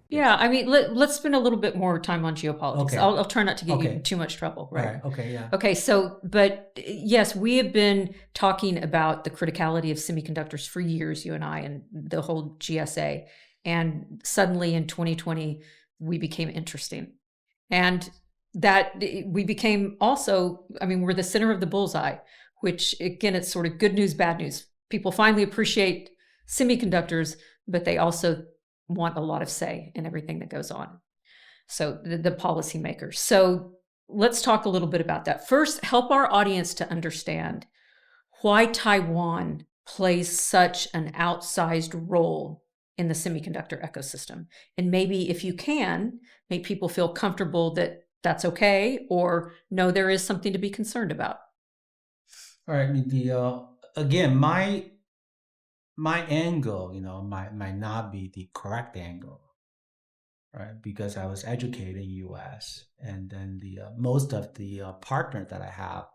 Yeah, I mean, let's spend a little bit more time on geopolitics. Okay. I'll try not to get you in too much trouble, right? All right. Okay, yeah. Okay, so, but yes, we have been talking about the criticality of semiconductors for years, you and I, and the whole GSA. And suddenly in 2020, we became interesting. And that we became also, I mean, we're the center of the bullseye, which again, it's sort of good news, bad news. People finally appreciate semiconductors, but they also want a lot of say in everything that goes on. So the policymakers. So let's talk a little bit about that. First, help our audience to understand why Taiwan plays such an outsized role in the semiconductor ecosystem. And maybe if you can, make people feel comfortable that that's okay, or no, there is something to be concerned about. All right. Again, my angle, might not be the correct angle, right? Because I was educated in U.S. and then most of the partners that I have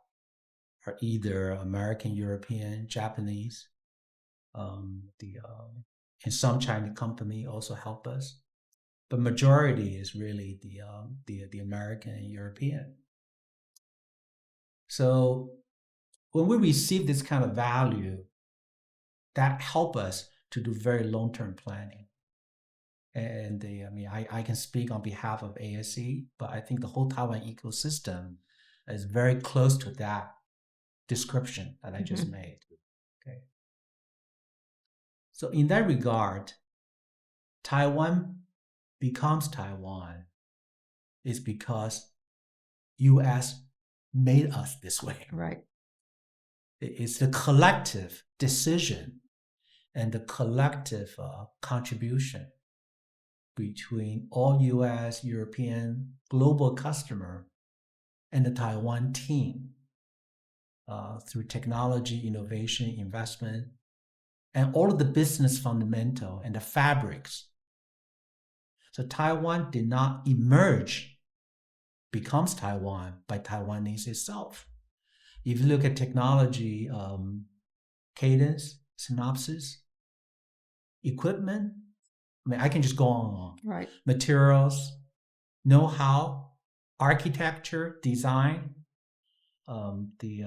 are either American, European, Japanese, and some Chinese company also help us, but majority is really the American and European. So when we receive this kind of value, that help us to do very long-term planning. And I can speak on behalf of ASE, but I think the whole Taiwan ecosystem is very close to that description that I just made. Okay. So in that regard, Taiwan becomes Taiwan is because U.S. made us this way. Right. It's the collective decision and the collective contribution between all U.S., European, global customer and the Taiwan team through technology, innovation, investment, and all of the business fundamental and the fabrics. So Taiwan did not emerge, becomes Taiwan by Taiwanese itself. If you look at technology, cadence, synopsis, equipment, I can just go on. Right. Materials, know-how, architecture, design, the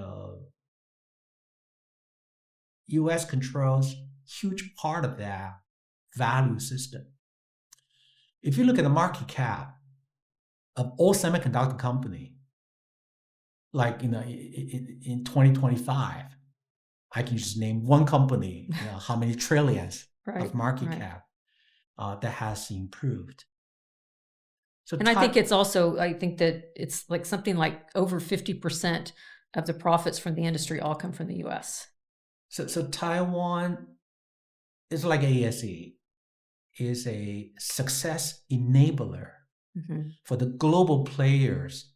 U.S. controls huge part of that value system. If you look at the market cap of all semiconductor company, like in 2025, I can just name one company, how many trillions of market cap. that has improved. So and I think that it's like something like over 50% of the profits from the industry all come from the U.S. So Taiwan is like ASE, is a success enabler for the global players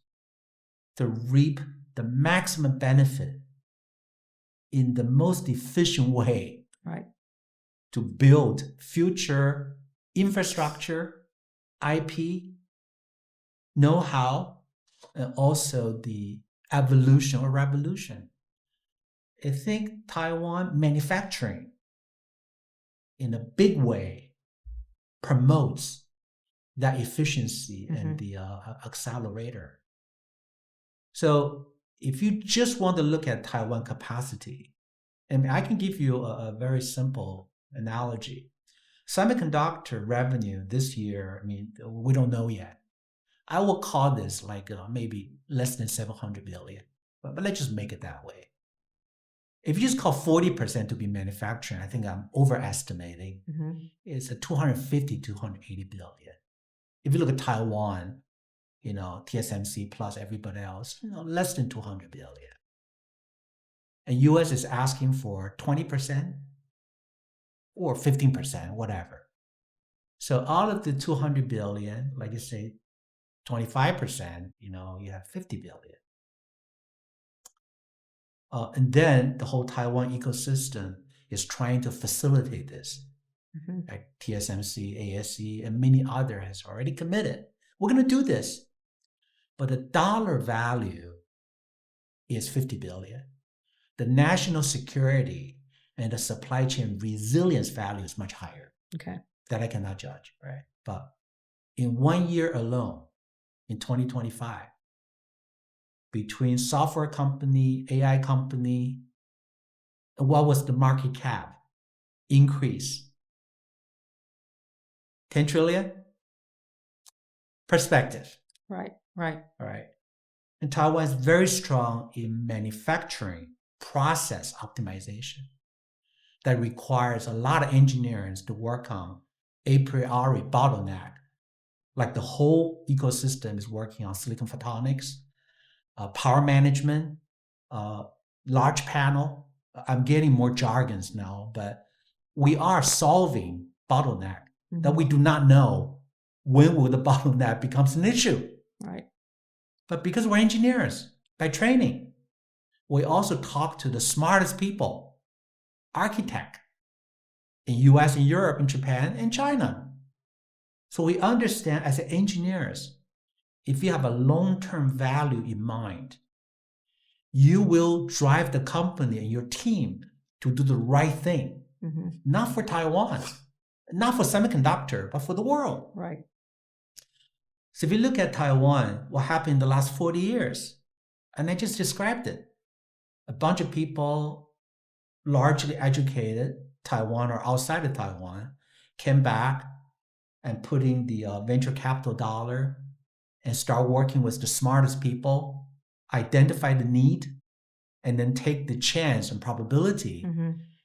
to reap the maximum benefit in the most efficient way, right, to build future infrastructure, IP, know-how, and also the evolution or revolution. I think Taiwan manufacturing in a big way promotes that efficiency and the accelerator. So if you just want to look at Taiwan capacity, and I can give you a very simple analogy. Semiconductor revenue this year, I mean, we don't know yet. I will call this like maybe less than 700 billion, but let's just make it that way. If you just call 40% to be manufacturing, I think I'm overestimating. It's a 250, 280 billion. If you look at Taiwan, TSMC plus everybody else, less than 200 billion. And US is asking for 20% or 15%, whatever. So out of the 200 billion, like you say, 25%, you have 50 billion. And then the whole Taiwan ecosystem is trying to facilitate this. Like TSMC, ASE, and many others has already committed. We're going to do this. But the dollar value is 50 billion. The national security and the supply chain resilience value is much higher. Okay. That I cannot judge, right? But in 1 year alone, in 2025, between software company, AI company, what was the market cap increase? 10 trillion? Perspective. Right. All right. And Taiwan is very strong in manufacturing process optimization that requires a lot of engineers to work on a priori bottleneck. Like the whole ecosystem is working on silicon photonics, power management, large panel. I'm getting more jargons now, but we are solving bottleneck that we do not know when will the bottleneck becomes an issue. Right. But because we're engineers by training, we also talk to the smartest people, architect in US and Europe and Japan and China. So we understand as engineers, if you have a long-term value in mind, you will drive the company and your team to do the right thing, not for Taiwan, not for semiconductor, but for the world. Right. So if you look at Taiwan, what happened in the last 40 years, and I just described it. A bunch of people, largely educated, Taiwan or outside of Taiwan, came back and put in the venture capital dollar and start working with the smartest people, identify the need, and then take the chance and probability.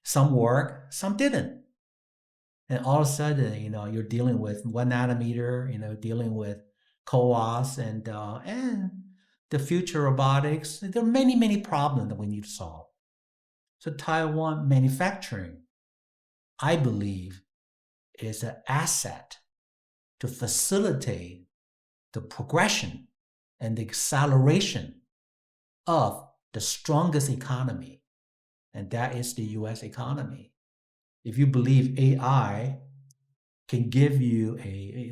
Some work, some didn't. And all of a sudden, you're dealing with 1 nanometer, dealing with CoWoS and the future robotics. There are many, many problems that we need to solve. So Taiwan manufacturing, I believe, is an asset to facilitate the progression and the acceleration of the strongest economy, and that is the US economy. If you believe AI can give you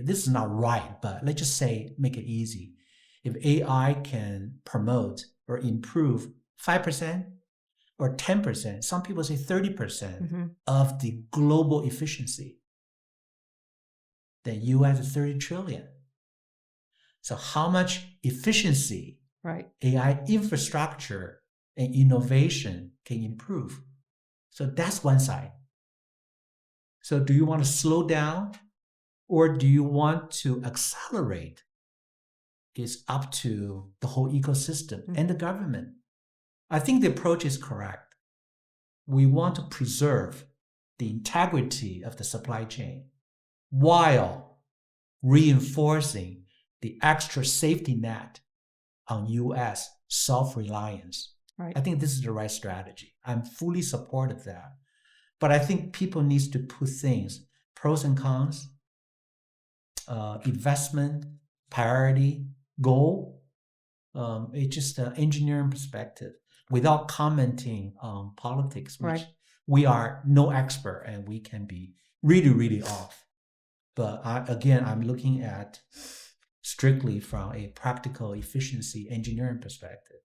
this is not right, but let's just say, make it easy. If AI can promote or improve 5% or 10%, some people say 30% of the global efficiency, then US is 30 trillion. So how much efficiency AI infrastructure and innovation can improve? So that's one side. So do you want to slow down or do you want to accelerate? It's up to the whole ecosystem and the government. I think the approach is correct. We want to preserve the integrity of the supply chain. while reinforcing the extra safety net on U.S. self-reliance. Right. I think this is the right strategy. I'm fully supportive of that. But I think people need to put things, pros and cons, investment, priority, goal. It's just an engineering perspective without commenting on politics, which Right. we are no expert and we can be really, really off. But I'm looking at strictly from a practical efficiency engineering perspective.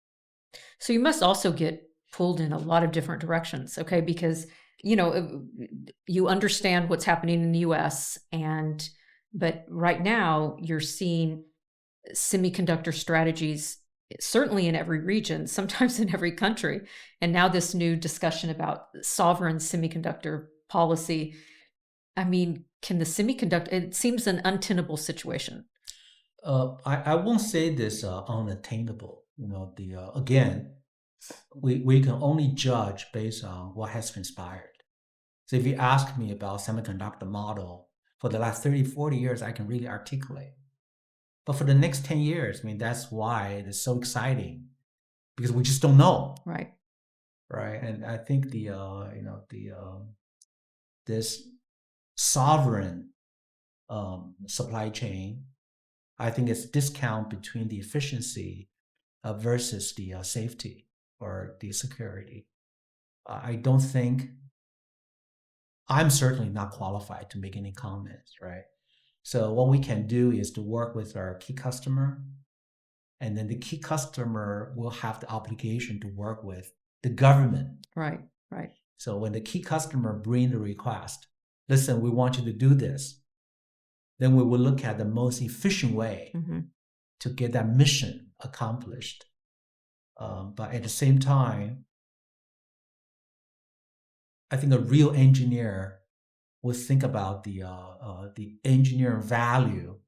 So you must also get pulled in a lot of different directions, okay? Because, you understand what's happening in the US, but right now you're seeing semiconductor strategies certainly in every region, sometimes in every country. And now this new discussion about sovereign semiconductor policy. I mean, it seems an untenable situation. I won't say this unattainable. Again, we can only judge based on what has transpired. So if you ask me about semiconductor model for the last 30, 40 years, I can really articulate. But for the next 10 years, that's why it's so exciting, because we just don't know. Right. Right. And I think this sovereign supply chain, I think it's discount between the efficiency versus the safety or the security. I don't think, I'm certainly not qualified to make any comments, right? So what we can do is to work with our key customer, and then the key customer will have the obligation to work with the government. Right, right. So when the key customer bring the request, listen, we want you to do this, then we will look at the most efficient way to get that mission accomplished. But at the same time, I think a real engineer would think about the engineering value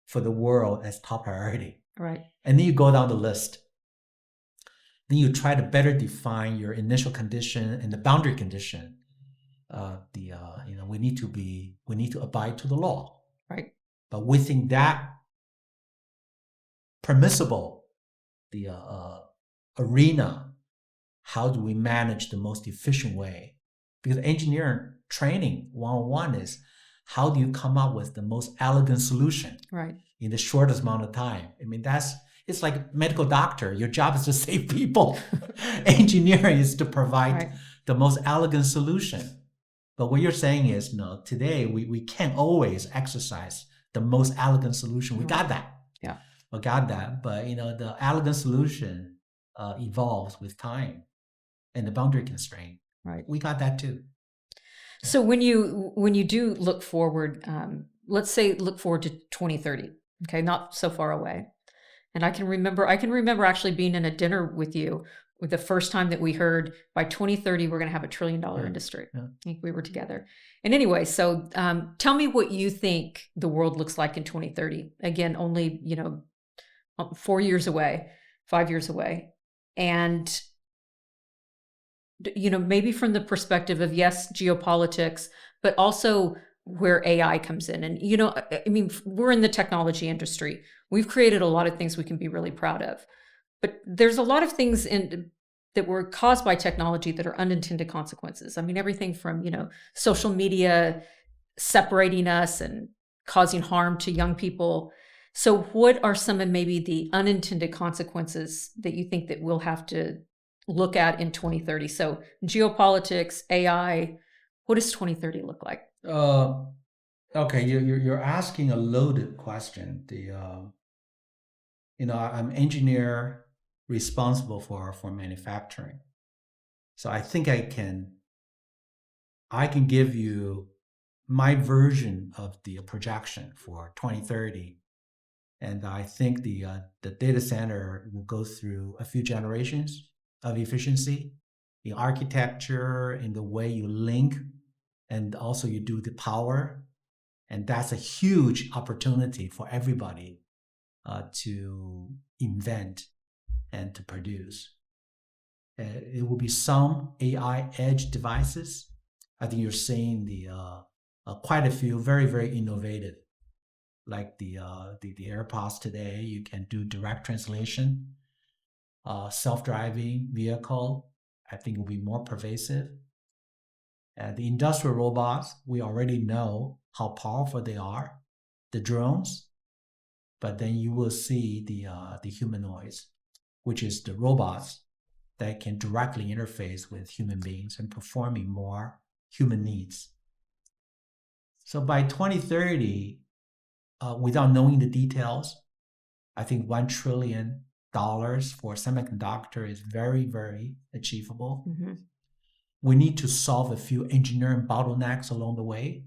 for the world as top priority. Right. And then you go down the list. Then you try to better define your initial condition and the boundary condition. We need to abide to the law. Right. But within that permissible arena, how do we manage the most efficient way? Because engineering training 101 is, how do you come up with the most elegant solution in the shortest amount of time? It's like medical doctor. Your job is to save people. Engineering is to provide the most elegant solution. But what you're saying is, no, today we can't always exercise the most elegant solution. We got that. Yeah. We got that. But the elegant solution evolves with time and the boundary constraint. Right. We got that too. So when you do look forward, let's say look forward to 2030, okay, not so far away. And I can remember actually being in a dinner with you with the first time that we heard by 2030 we're going to have $1 trillion industry. Yeah. I think we were together. And anyway, so tell me what you think the world looks like in 2030. Again, only 4 years away, 5 years away, and maybe from the perspective of, yes, geopolitics, but also where AI comes in. And, we're in the technology industry. We've created a lot of things we can be really proud of. But there's a lot of things that were caused by technology that are unintended consequences. Everything from, social media separating us and causing harm to young people. So what are some of maybe the unintended consequences that you think that we'll have to look at in 2030? So geopolitics, AI, what does 2030 look like? Okay, you're asking a loaded question. I'm engineer responsible for manufacturing, so I think I can give you my version of the projection for 2030, and I think the data center will go through a few generations of efficiency in architecture, in the way you link, and also you do the power. And that's a huge opportunity for everybody to invent and to produce. It will be some AI edge devices. I think you're seeing quite a few very, very innovative, like the AirPods today. You can do direct translation. Self-driving vehicle, I think, will be more pervasive. The industrial robots, we already know how powerful they are. The drones, but then you will see the humanoids, which is the robots that can directly interface with human beings and performing more human needs. So by 2030, without knowing the details, I think $1 trillion for semiconductor is very, very achievable. Mm-hmm. We need to solve a few engineering bottlenecks along the way.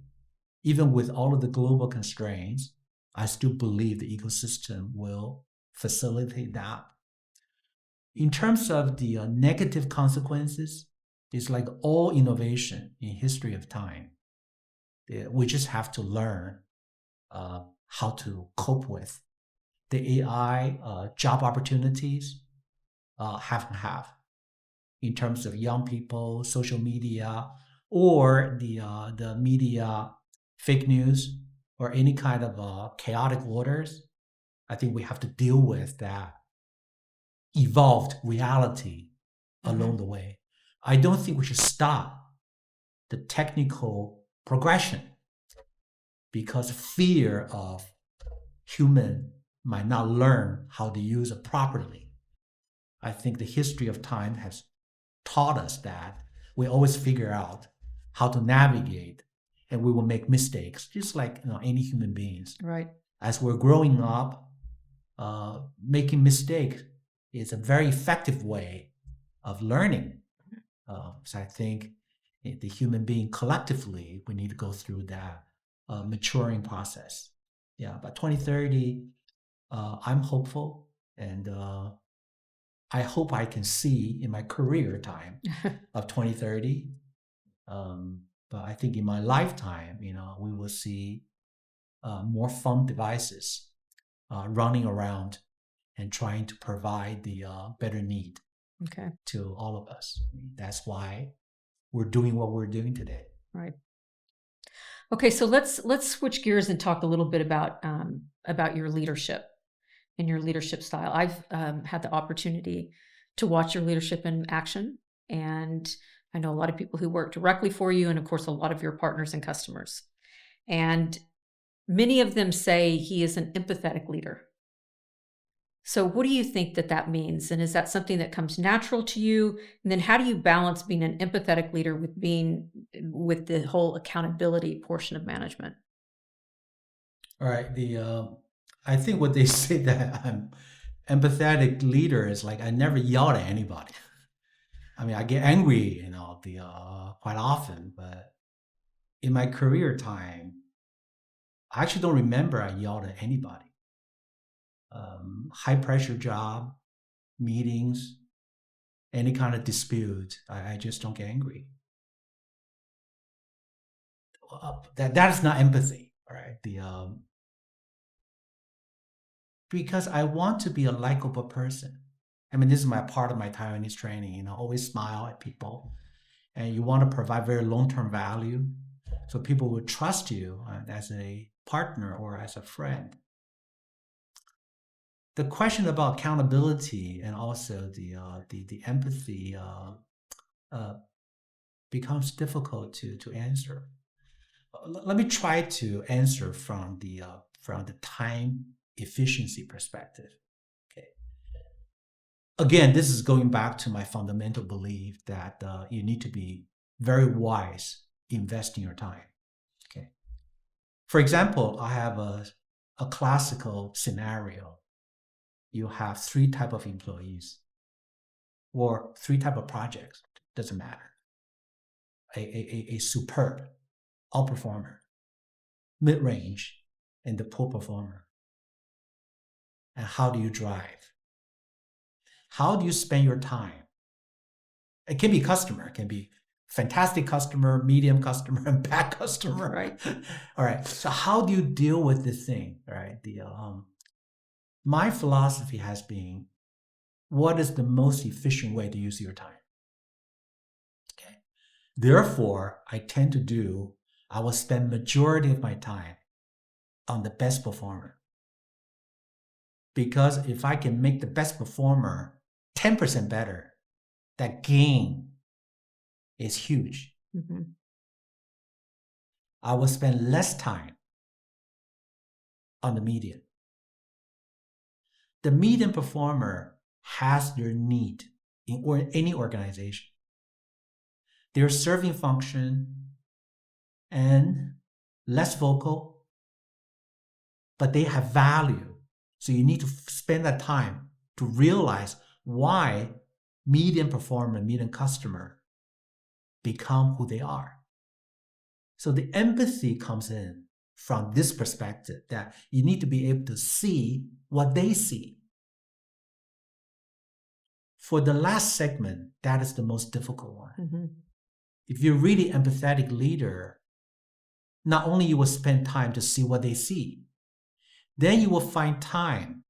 Even with all of the global constraints, I still believe the ecosystem will facilitate that. In terms of the negative consequences, it's like all innovation in history of time. We just have to learn how to cope with. The AI job opportunities, half and half in terms of young people, social media, or the media fake news or any kind of chaotic orders. I think we have to deal with that evolved reality along the way. I don't think we should stop the technical progression because fear of human might not learn how to use it properly. I think the history of time has taught us that we always figure out how to navigate, and we will make mistakes, just like any human beings. Right. As we're growing up, making mistakes is a very effective way of learning. So I think the human being collectively, we need to go through that maturing process. Yeah, but 2030, I'm hopeful, and I hope I can see in my career time of 2030. But I think in my lifetime, we will see more fun devices running around and trying to provide the better need to all of us. That's why we're doing what we're doing today. Right. Okay, so let's switch gears and talk a little bit about your leadership and your leadership style. I've had the opportunity to watch your leadership in action, and I know a lot of people who work directly for you, and of course, a lot of your partners and customers. And many of them say he is an empathetic leader. So what do you think that means? And is that something that comes natural to you? And then how do you balance being an empathetic leader with the whole accountability portion of management? All right. I think what they say that I'm empathetic leader is like I never yelled at anybody. I mean, I get angry, quite often, but in my career time, I actually don't remember I yelled at anybody. High pressure job, meetings, any kind of dispute, I just don't get angry. That is not empathy, right? Because I want to be a likable person. I mean, this is part of my Taiwanese training, always smile at people. And you want to provide very long-term value. So people will trust you as a partner or as a friend. The question about accountability and also the empathy becomes difficult to answer. Let me try to answer from the time efficiency perspective. Okay. Again, this is going back to my fundamental belief that you need to be very wise investing your time. Okay. For example, I have a classical scenario. You have 3 types of employees or 3 types of projects, doesn't matter. A superb outperformer, mid-range, and the poor performer. And how do you drive? How do you spend your time? It can be customer, it can be fantastic customer, medium customer, and bad customer. Right. All right. So how do you deal with this thing? Right. My philosophy has been, what is the most efficient way to use your time? Okay. Therefore, I tend to do I will spend majority of my time on the best performer. Because if I can make the best performer 10% better, that gain is huge. Mm-hmm. I will spend less time on the median. The median performer has their need in any organization. Their serving function and less vocal, but they have value. So you need to spend that time to realize why median performer, median customer become who they are. So the empathy comes in from this perspective, that you need to be able to see what they see. For the last segment, that is the most difficult one. Mm-hmm. If you're really empathetic leader, not only you will spend time to see what they see, then you will find time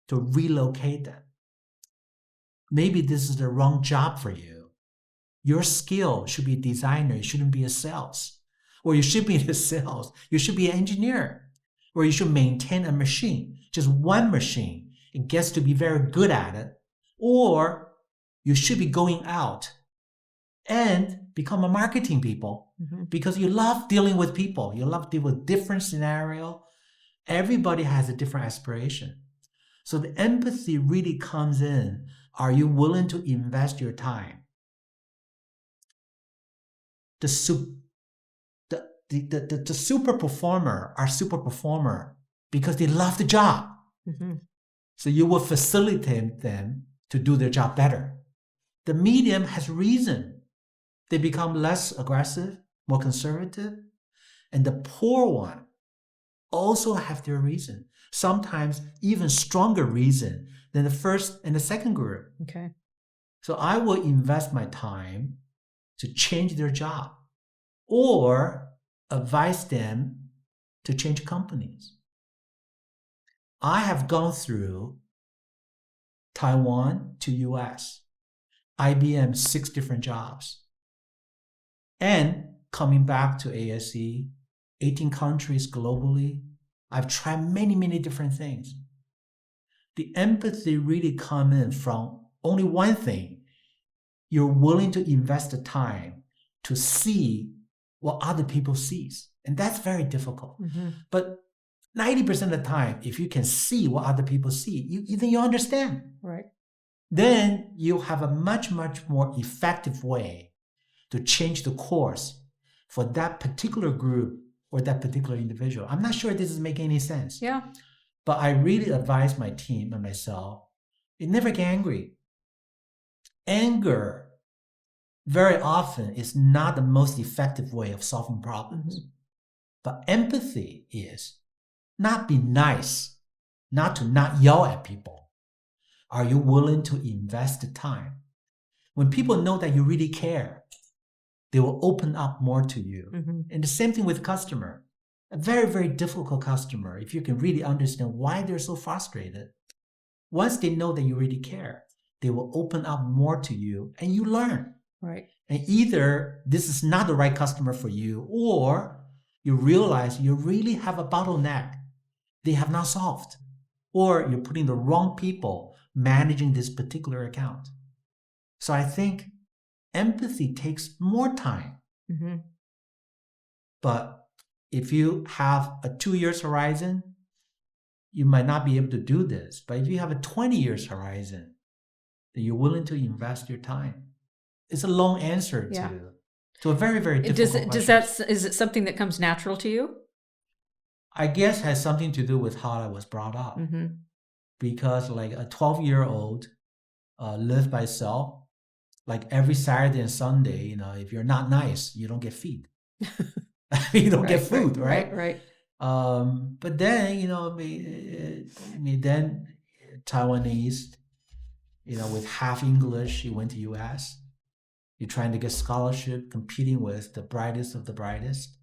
to relocate them. Maybe this is the wrong job for you. Your skill should be a designer, it shouldn't be a sales. Or you should be a sales, you should be an engineer. Or you should maintain a machine, just one machine, and gets to be very good at it. Or you should be going out and become a marketing people, because you love dealing with people. You love dealing with different scenario. Everybody has a different aspiration. So the empathy really comes in. Are you willing to invest your time? The super performer are super performer because they love the job. Mm-hmm. So you will facilitate them to do their job better. The medium has reason. They become less aggressive, more conservative. And the poor one also have their reason. Sometimes even stronger reason than the first and the second group. Okay. So I will invest my time to change their job or advise them to change companies. I have gone through Taiwan to US, IBM 6 different jobs, and coming back to ASE, 18 countries globally. I've tried many, many different things. The empathy really comes in from only one thing. You're willing to invest the time to see what other people sees. And that's very difficult. Mm-hmm. But 90% of the time, if you can see what other people see, then you understand. Right. Then you have a much, much more effective way to change the course for that particular group or that particular individual. I'm not sure this is making any sense. Yeah. But I really advise my team and myself, you never get angry. Anger very often is not the most effective way of solving problems. Mm-hmm. But empathy is not be nice, not to not yell at people. Are you willing to invest the time? When people know that you really care, they will open up more to you. Mm-hmm. And the same thing with customer. A very, very difficult customer, if you can really understand why they're so frustrated, once they know that you really care, they will open up more to you and you learn. Right. And either this is not the right customer for you, or you realize you really have a bottleneck they have not solved, or you're putting the wrong people managing this particular account. So I think empathy takes more time. Mm-hmm. But if you have a 2 years horizon, you might not be able to do this. But if you have a 20 years horizon, then you're willing to invest your time. It's a long answer to a very, very difficult question. Is it something that comes natural to you? I guess it has something to do with how I was brought up. Mm-hmm. Because like a 12-year-old lived by itself, like every Saturday and Sunday, if you're not nice, you don't get feed. You don't get food, right? Right. But then, then Taiwanese, with half English, you went to US. You're trying to get scholarship, competing with the brightest of the brightest.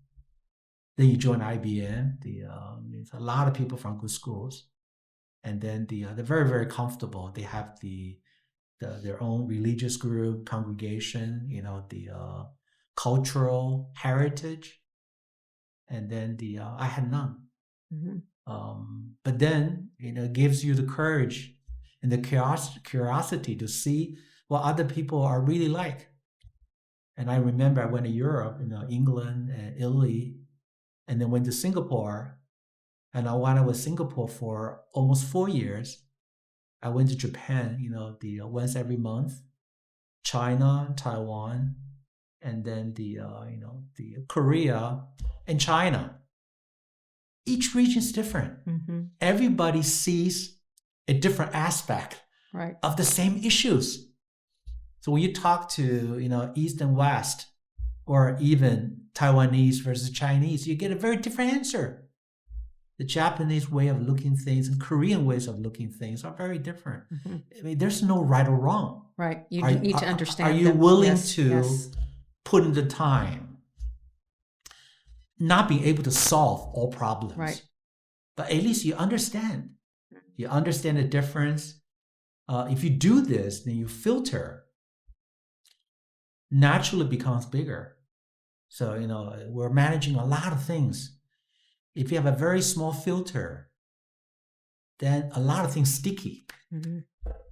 Then you join IBM. There's a lot of people from good schools, and then they're very, very comfortable. They have their own religious group, congregation. The cultural heritage. and then I had none. Mm-hmm. But then, it gives you the courage and the curiosity to see what other people are really like. And I remember I went to Europe, England and Italy, and then went to Singapore. And when I was in Singapore for almost 4 years, I went to Japan, once every month, China, Taiwan, and then the Korea and China. Each region is different. Mm-hmm. Everybody sees a different aspect Right. of the same issues. So when you talk to, East and West, or even Taiwanese versus Chinese, you get a very different answer. The Japanese way of looking things and Korean ways of looking things are very different. Mm-hmm. I mean, there's no right or wrong. Right. You need to understand. Are you them. willing Yes, to yes. put in the time? Not being able to solve all problems. Right. But at least you understand. You understand the difference. If you do this, then you filter. Naturally becomes bigger. So, we're managing a lot of things. If you have a very small filter, then a lot of things sticky. Mm-hmm.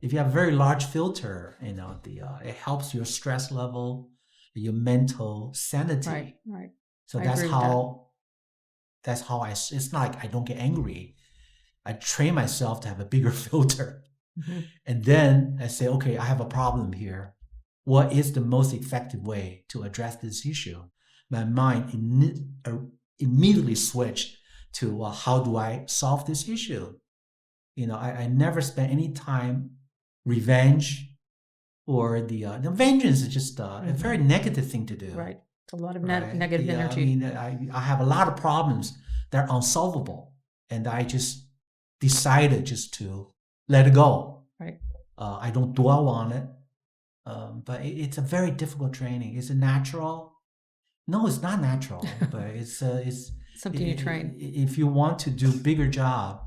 If you have a very large filter, it helps your stress level, your mental sanity. Right. Right. So I that's agree with how it's not like I don't get angry. I train myself to have a bigger filter. Mm-hmm. And then I say, okay, I have a problem here. What is the most effective way to address this issue? My mind immediately switched to how do I solve this issue? I never spent any time revenge or the vengeance is just a very negative thing to do. Right. It's a lot of Right? negative energy. I have a lot of problems that are unsolvable, and I just decided just to let it go. Right. I don't dwell on it. But it's a very difficult training. Is it natural? No, it's not natural. But it's something you train. If you want to do bigger job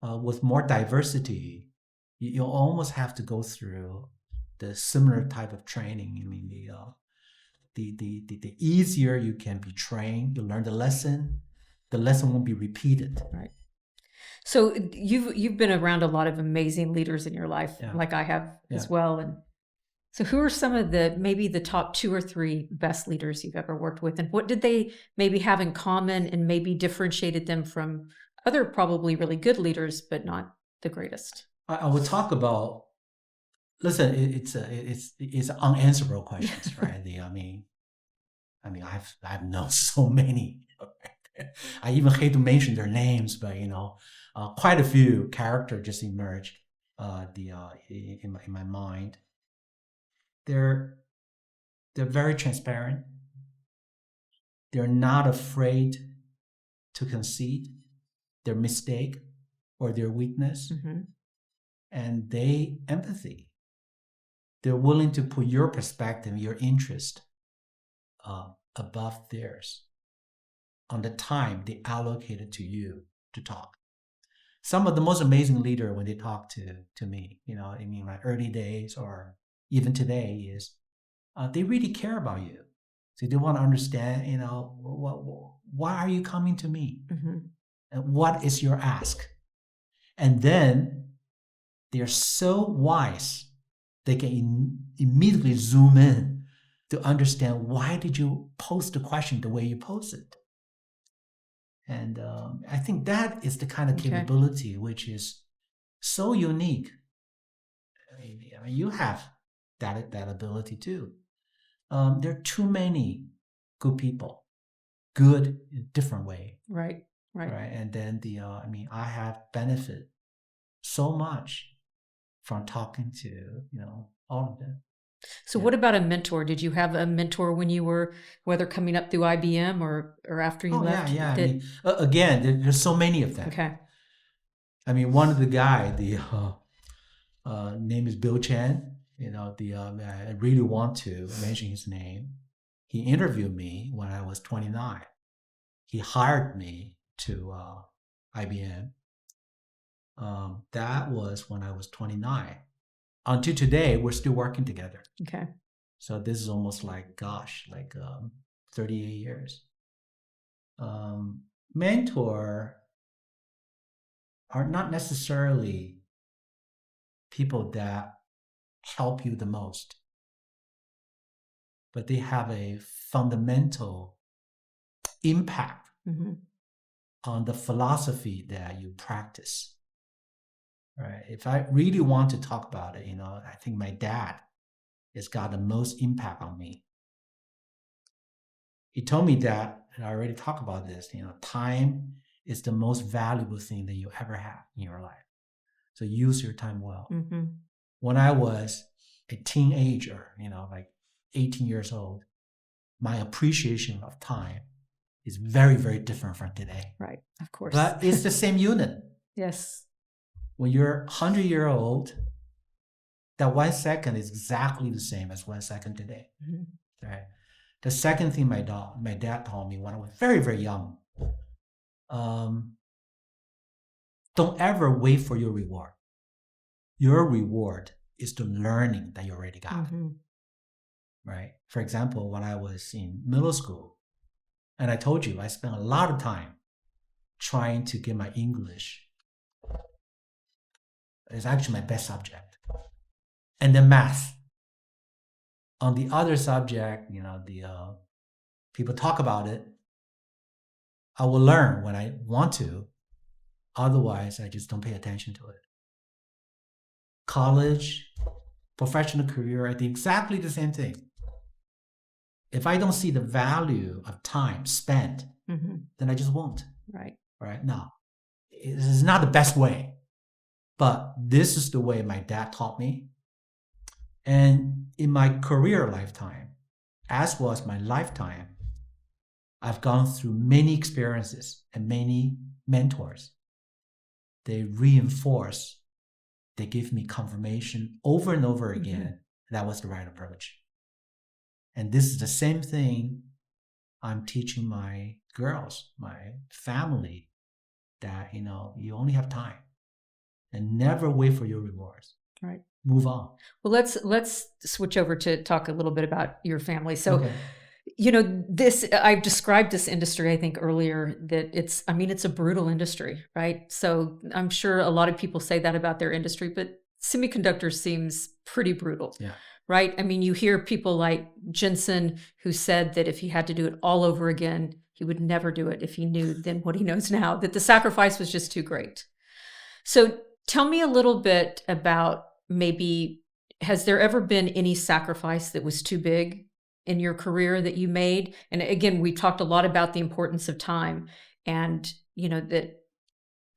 with more diversity, you'll almost have to go through the similar type of training. I mean, the easier you can be trained, you learn the lesson won't be repeated. Right. So you've been around a lot of amazing leaders in your life, like I have as well. And so who are some of maybe the top 2 or 3 best leaders you've ever worked with? And what did they maybe have in common and maybe differentiated them from other probably really good leaders, but not the greatest? I would talk about, listen, it's unanswerable questions, right? I've known so many. I even hate to mention their names, but quite a few characters just emerged in my mind. They're very transparent. They're not afraid to concede their mistake or their weakness, and they empathy. They're willing to put your perspective, your interest above theirs on the time they allocated to you to talk. Some of the most amazing leaders, when they talk to me, my early days or even today, is they really care about you. So they want to understand, why are you coming to me? And what is your ask? And then they're so wise, they can immediately zoom in to understand why did you pose the question the way you pose it. And I think that is the kind of capability which is so unique. I mean, you have that ability too. There are too many good people, good in a different way. Right. And then I have benefited so much from talking to all of them. So what about a mentor? Did you have a mentor when you were, whether coming up through IBM or after you left? Yeah. Again, there's so many of them. Okay. One of the guy, the name is Bill Chen. I really want to mention his name. He interviewed me when I was 29. He hired me to IBM. That was when I was 29. Until today, we're still working together. Okay. So this is almost 38 years. mentor are not necessarily people that help you the most, but they have a fundamental impact on the philosophy that you practice. Right? If I really want to talk about it, I think my dad has got the most impact on me. He told me that, and I already talked about this, time is the most valuable thing that you ever have in your life. So use your time well. When I was a teenager, like 18 years old, my appreciation of time is very, very different from today. Right, of course. But it's the same unit. Yes. When you're 100-year-old, that 1 second is exactly the same as 1 second today. Right? The second thing my dad told me when I was very, very young, don't ever wait for your reward. Your reward is the learning that you already got. Right? For example, when I was in middle school, and I told you I spent a lot of time trying to get my English. It's actually my best subject. And then math. On the other subject, the people talk about it. I will learn when I want to. Otherwise, I just don't pay attention to it. College, professional career, I do exactly the same thing. If I don't see the value of time spent, then I just won't. Right. Right? No, this is not the best way, but this is the way my dad taught me. And in my career lifetime, as well as my lifetime, I've gone through many experiences and many mentors. They reinforce, they give me confirmation over and over again that was the right approach. And this is the same thing I'm teaching my girls, my family, that, you only have time and never wait for your rewards. Right. Move on. Well, let's switch over to talk a little bit about your family. So, Okay. I've described this industry, I think earlier, that it's a brutal industry, right? So I'm sure a lot of people say that about their industry, but semiconductors seems pretty brutal. Yeah. Right? You hear people like Jensen, who said that if he had to do it all over again, he would never do it if he knew then what he knows now, that the sacrifice was just too great. So tell me a little bit about, maybe, has there ever been any sacrifice that was too big in your career that you made? And again, we talked a lot about the importance of time, and that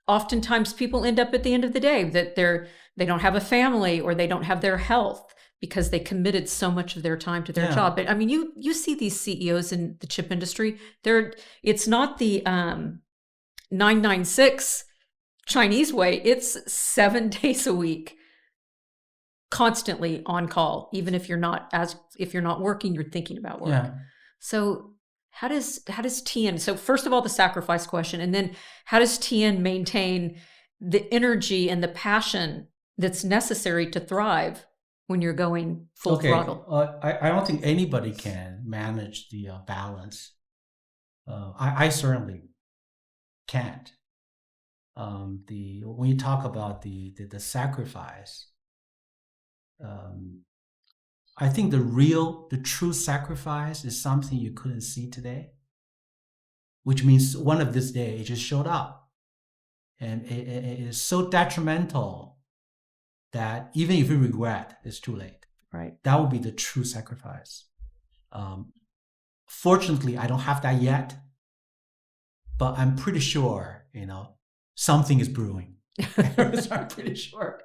oftentimes people end up at the end of the day that they don't have a family, or they don't have their health, because they committed so much of their time to their job. But you see these CEOs in the chip industry, it's not the 996 Chinese way. It's 7 days a week, constantly on call. Even if you're not working, you're thinking about work. Yeah. So how does Tien, so first of all, the sacrifice question, and then how does Tien maintain the energy and the passion that's necessary to thrive when you're going full throttle? I don't think anybody can manage the balance. I certainly can't. When you talk about the sacrifice, I think the true sacrifice is something you couldn't see today, which means one of this day it just showed up, and it is so detrimental that even if you regret, it's too late. Right. That would be the true sacrifice. Fortunately, I don't have that yet, but I'm pretty sure, something is brewing. I'm pretty sure.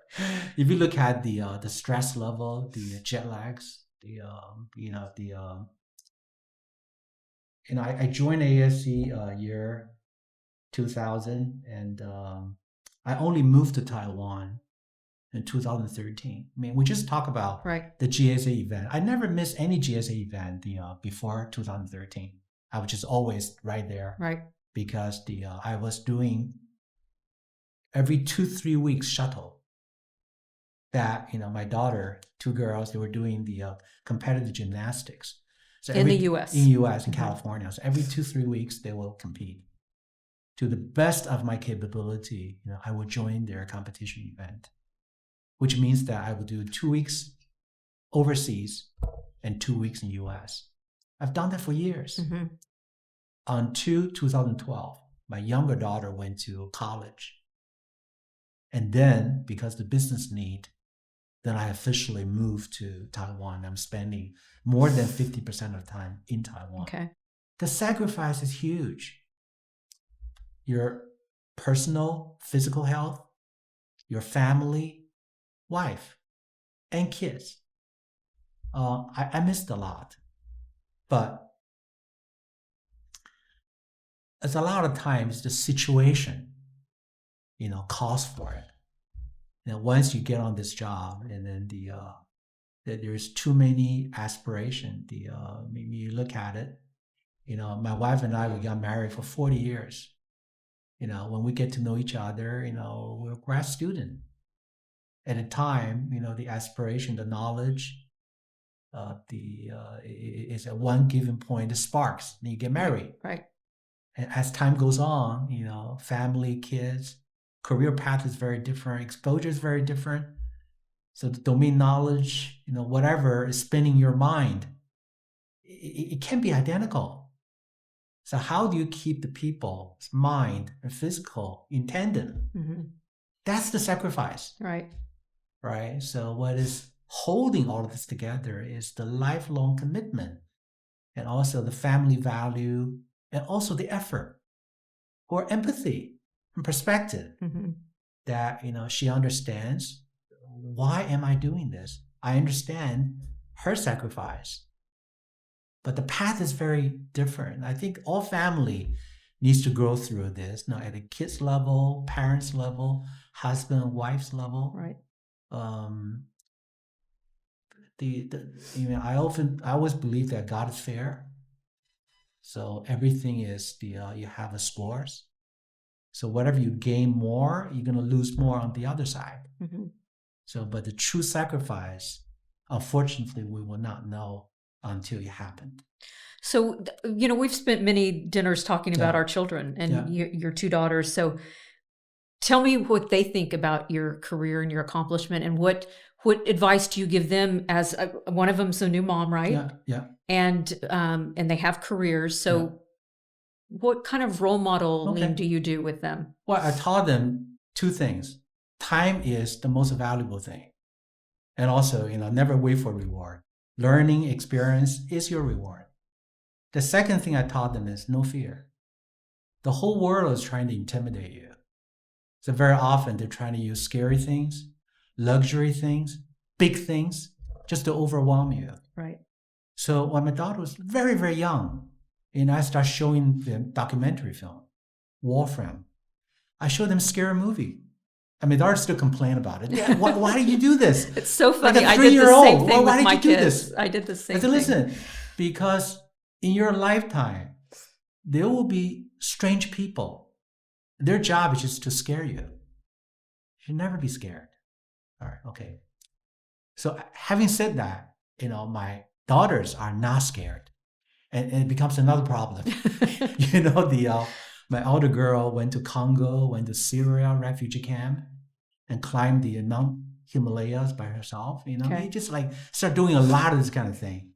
If you look at the stress level, the jet lags, I joined ASC year 2000, and I only moved to Taiwan in 2013. We just talk about the GSA event. I never missed any GSA event before 2013. I was just always right there. Right. Because I was doing every 2-3 weeks shuttle. That my daughter, 2 girls, they were doing the competitive gymnastics. So in the U.S. In U.S. in California, so every 2-3 weeks they will compete. To the best of my capability, I will join their competition event, which means that I will do 2 weeks overseas and 2 weeks in U.S. I've done that for years. Until 2012, my younger daughter went to college. And then, because the business need, then I officially moved to Taiwan. I'm spending more than 50% of the time in Taiwan. Okay. The sacrifice is huge. Your personal, physical health, your family, wife, and kids. I missed a lot. But it's a lot of times the situation, calls for it. Once you get on this job, and then there's too many aspirations. Maybe you look at it. My wife and I, we got married for 40 years. When we get to know each other, we're a grad student. At the time, the aspiration, the knowledge, is at one given point, the sparks. Then you get married. Right. And as time goes on, family, kids, career path is very different, exposure is very different. So the domain knowledge, whatever is spinning your mind, it can be identical. So how do you keep the people's mind and physical in tandem? That's the sacrifice. Right. So what is holding all of this together is the lifelong commitment, and also the family value, and also the effort or empathy and perspective that, she understands, why am I doing this? I understand her sacrifice, but the path is very different. I think all family needs to go through this, at a kid's level, parents level, husband and wife's level. Right. I always believe that God is fair. So everything is you have the scores. So whatever you gain more, you're going to lose more on the other side. So, but the true sacrifice, unfortunately, we will not know until it happened. So, we've spent many dinners talking about our children and your two daughters. So tell me what they think about your career and your accomplishment, and what advice do you give them as one of them's a new mom, right? Yeah. And they have careers. So what kind of role modeling do you do with them? Well, I taught them 2 things. Time is the most valuable thing. And also, never wait for reward. Learning experience is your reward. The second thing I taught them is no fear. The whole world is trying to intimidate you. So very often they're trying to use scary things, luxury things, big things, just to overwhelm you. Right. So when my daughter was very, very young, I started showing them documentary film, Warframe. I showed them scary movie. And my daughter still complain about it. Yeah, why do you do this? It's so funny. Like I did the same thing why with my did you do kids. this? I did the same I said, thing. listen, because in your lifetime, there will be strange people. Their job is just to scare you. You should never be scared. All right, okay. So having said that, my daughters are not scared. And it becomes another problem. My older girl went to Congo, went to Syria refugee camp, and climbed the Mount Himalayas by herself. You just start doing a lot of this kind of thing.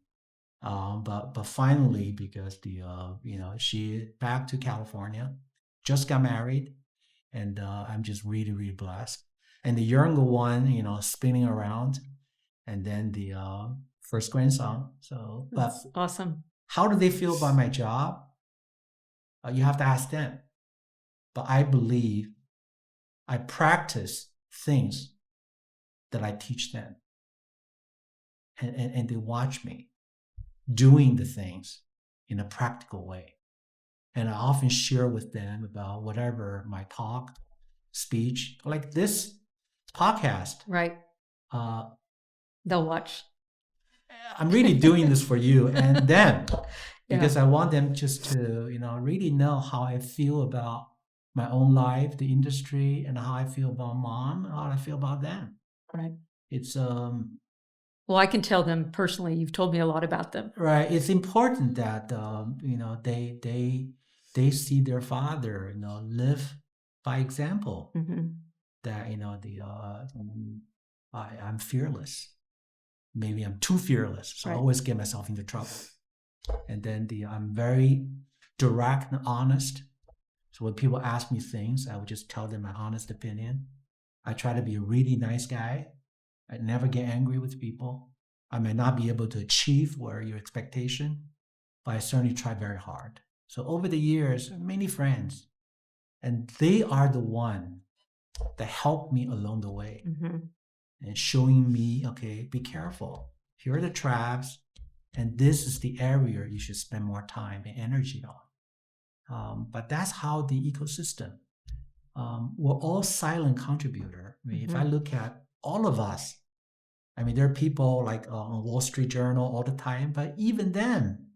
But finally, because she back to California, just got married, and I'm just really, really blessed. And the younger one, spinning around, and then the first grandson. So that's awesome. How do they feel about my job? You have to ask them. But I believe I practice things that I teach them. And they watch me doing the things in a practical way. And I often share with them about whatever my talk, speech, like this podcast. Right. They'll watch. I'm really doing this for you and them. Because I want them just to, really know how I feel about my own life, the industry, and how I feel about mom, how I feel about them. Right. It's Well, I can tell them personally. You've told me a lot about them. Right. It's important that they see their father live by example. Mm-hmm. That I'm fearless. Maybe I'm too fearless, so I Right. always get myself into trouble. And then I'm very direct and honest. So when people ask me things, I would just tell them my honest opinion. I try to be a really nice guy. I never get angry with people. I may not be able to achieve what are your expectation, but I certainly try very hard. So over the years, many friends, and they are the one that helped me along the way Mm-hmm. and showing me, okay, be careful. Here are the traps, and this is the area you should spend more time and energy on. But that's how the ecosystem. We're all silent contributor. I mean, if I look at all of us, I mean, there are people like on Wall Street Journal all the time, but even them,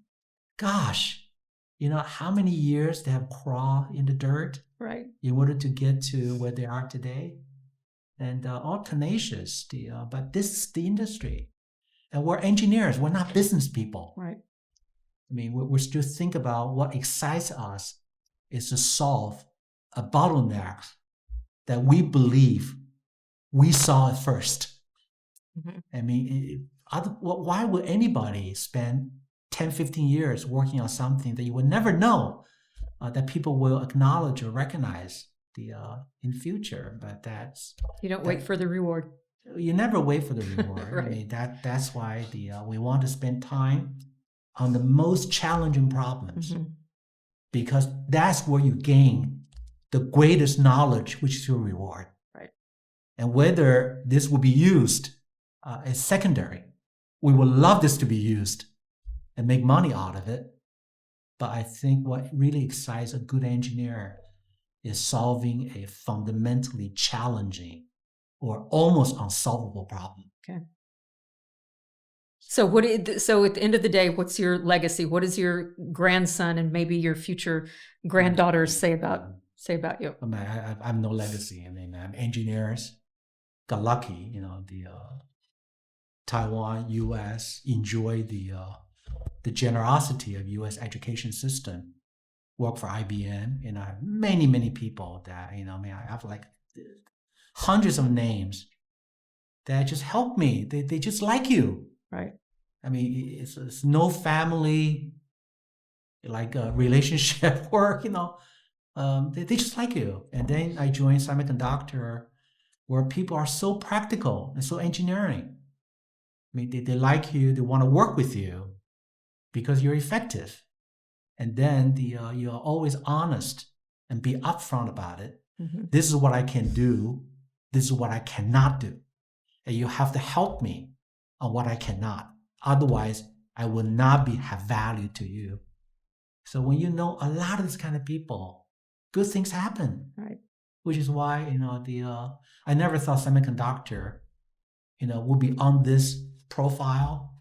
gosh, how many years they have crawled in the dirt Right. in order to get to where they are today, and all tenacious. But this is the industry, and we're engineers. We're not business people. Right. I mean, we're still think about what excites us is to solve a bottleneck that we believe we saw at first. Mm-hmm. I mean, why would anybody spend 10, 15 years working on something that you would never know that people will acknowledge or recognize in future? But you don't wait for the reward. You never wait for the reward. Right. I mean, that's why we want to spend time on the most challenging problems, because that's where you gain the greatest knowledge, which is your reward. Right. And whether this will be used is secondary. We would love this to be used and make money out of it. But I think what really excites a good engineer is solving a fundamentally challenging or almost unsolvable problem. Okay. So so at the end of the day, what's your legacy? What does your grandson and maybe your future granddaughters say about you? I mean, I have no legacy. I mean, I'm engineers. Got lucky, the Taiwan, U.S. enjoy the generosity of U.S. education system. Work for IBM, and I have many, many people that I have like hundreds of names that just help me. They just like you. Right. I mean, it's no family like relationship work. They just like you. And then I joined semiconductor, where people are so practical and so engineering. I mean, they like you, they want to work with you because you're effective. And then you're always honest and be upfront about it. Mm-hmm. This is what I can do. This is what I cannot do. And you have to help me on what I cannot. Otherwise, I will not have value to you. So when you know a lot of these kind of people, good things happen. Right. Which is why, I never thought semiconductor, would be on this profile.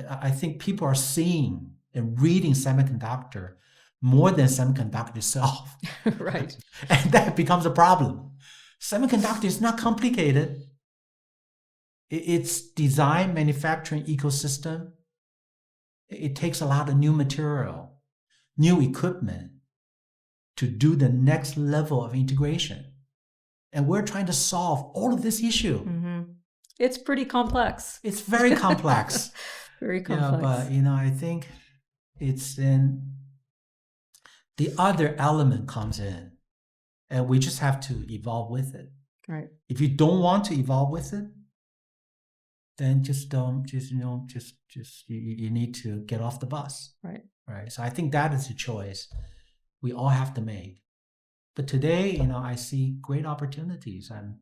I think people are seeing and reading semiconductor more than semiconductor itself. Right. And that becomes a problem. Semiconductor is not complicated. It's design, manufacturing ecosystem. It takes a lot of new material, new equipment to do the next level of integration. And we're trying to solve all of this issue. Mm-hmm. It's pretty complex. It's very complex. Very complex. Yeah, but I think it's in the other element comes in, and we just have to evolve with it. Right. If you don't want to evolve with it, then just don't. You need to get off the bus. Right. Right. So I think that is a choice we all have to make. But today, I see great opportunities, and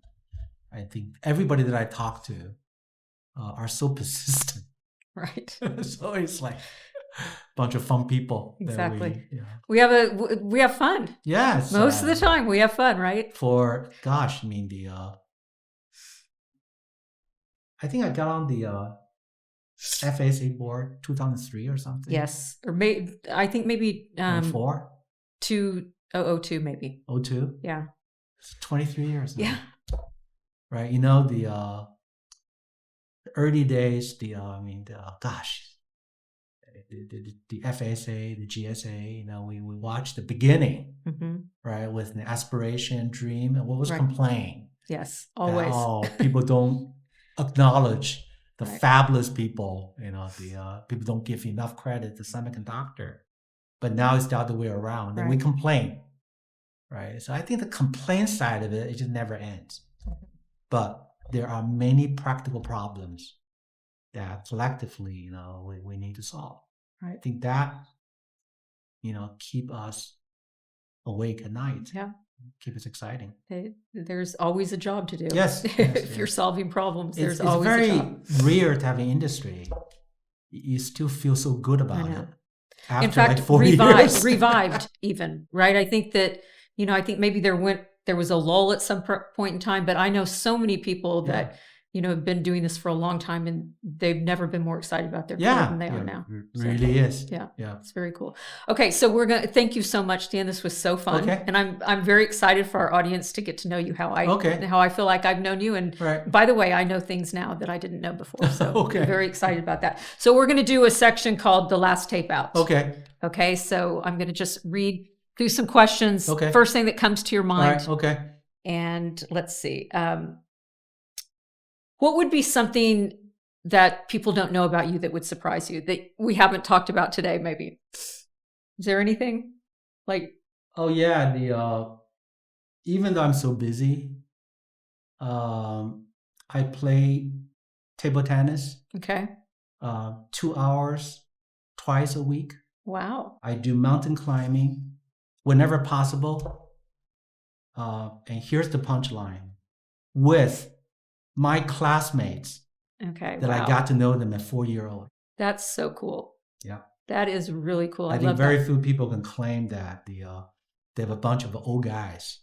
I think everybody that I talk to are so persistent. Right. So it's like a bunch of fun people. Exactly. We have fun. Yes. Most of the time we have fun, right? I think I got on the FSA board 2003 or something. Yes. Or I think maybe 4? 2002 maybe. 02? Yeah. It's 23 years now. Yeah. Right. early days, the FSA, the GSA, we watched the beginning, right, with an aspiration, dream, and what was complaint. Yes, that, always. people don't acknowledge the Right. fabulous people. The people don't give enough credit to semiconductor. But now it's the other way around, and we Right. complain, right? So I think the complaint side of it just never ends. But there are many practical problems that collectively, we need to solve. Right. I think that, keep us awake at night. Yeah. Keep us exciting. There's always a job to do. Yes. If you're solving problems, there's always a job. It's very rare to have an industry. You still feel so good about it. After in fact, like 40 years. revived even, right? I think that, I think maybe there was a lull at some point in time, but I know so many people that, have been doing this for a long time, and they've never been more excited about their career than they are now. It really is. Yeah. It's very cool. Okay. So thank you so much, Tien. This was so fun. Okay. And I'm very excited for our audience to get to know you, how I feel like I've known you. And by the way, I know things now that I didn't know before. So I'm very excited about that. So we're going to do a section called The Last Tape Out. Okay. So I'm going to just read through some questions. First thing that comes to your mind. And let's see. What would be something that people don't know about you that would surprise you that we haven't talked about today, maybe? Is there anything like? Oh yeah, even though I'm so busy, I play table tennis. 2 hours twice a week. Wow. I do mountain climbing whenever possible. And here's the punchline: with my classmates. That I got to know them at 4-year-old. That's so cool. Yeah. That is really cool. I think very few people can claim that they have a bunch of old guys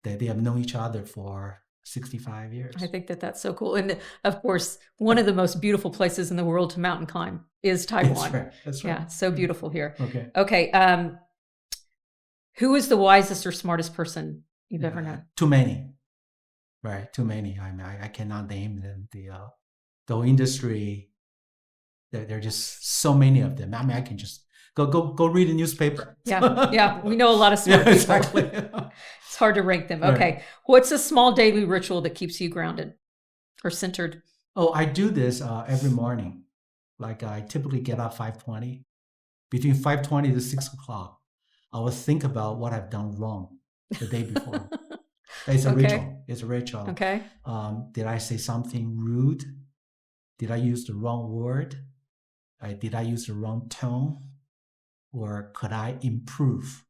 that they have known each other for 65 years. I think that's so cool. And of course, one of the most beautiful places in the world to mountain climb is Taiwan. That's right. Yeah, so beautiful here. Okay. Who is the wisest or smartest person you've ever known? Too many. Right, too many. I cannot name them. The whole industry, there are just so many of them. I can just go read a newspaper. Yeah. We know a lot of smart people. Exactly. It's hard to rank them. Okay. Right. What's a small daily ritual that keeps you grounded or centered? Oh, I do this every morning. Like I typically get up 5:20. Between 5:20 to 6 o'clock, I will think about what I've done wrong the day before. It's a ritual. It's a ritual. Okay. Did I say something rude? Did I use the wrong word? Did I use the wrong tone? Or could I improve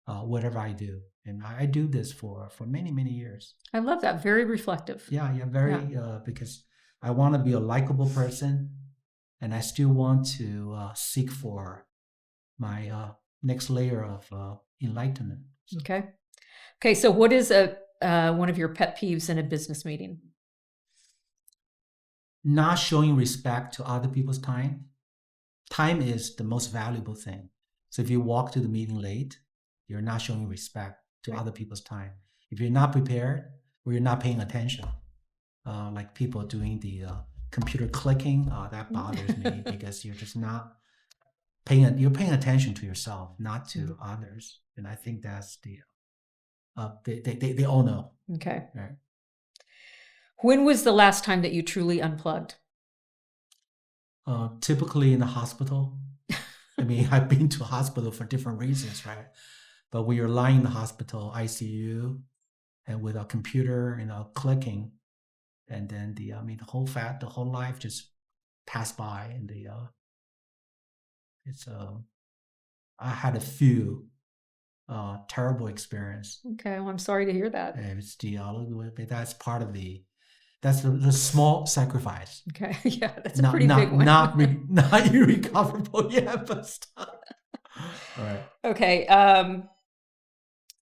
whatever I do? And I do this for many, many years. I love that. Very reflective. Yeah, because I want to be a likable person, and I still want to seek for my next layer of enlightenment. Okay, so what is one of your pet peeves in a business meeting? Not showing respect to other people's time. Time is the most valuable thing. So if you walk to the meeting late, you're not showing respect to other people's time. If you're not prepared or you're not paying attention, like people doing the computer clicking, that bothers me because you're just not you're paying attention to yourself, not to others. And I think that's they all know. Okay. Right. When was the last time that you truly unplugged? Typically in the hospital. I mean, I've been to hospital for different reasons, right? But when you're lying in the hospital ICU and with a computer, clicking, and then the whole life just passed by, and I had a few terrible experience. Okay, well, I'm sorry to hear that. It's that's part of that's the small sacrifice. Okay, yeah, that's a pretty big one. Not irrecoverable yet, but still. All right. Okay,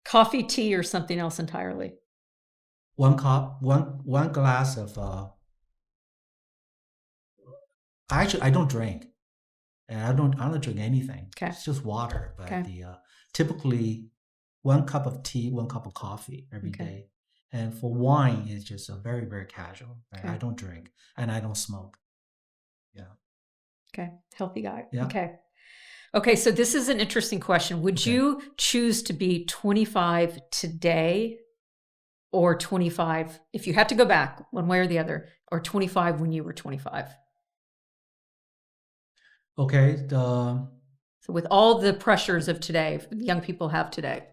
coffee, tea, or something else entirely? One cup, one glass of. Actually, I don't drink, and I don't drink anything. Okay. It's just water. But typically 1 cup of tea, 1 cup of coffee every day. And for wine, it's just a very, very casual. Right? Okay. I don't drink and I don't smoke. Yeah. Okay. Healthy guy. Yeah. Okay. Okay. So this is an interesting question. Would Okay. you choose to be 25 today or 25 if you had to go back one way or the other, or 25 when you were 25? Okay. So with all the pressures of today, young people have today.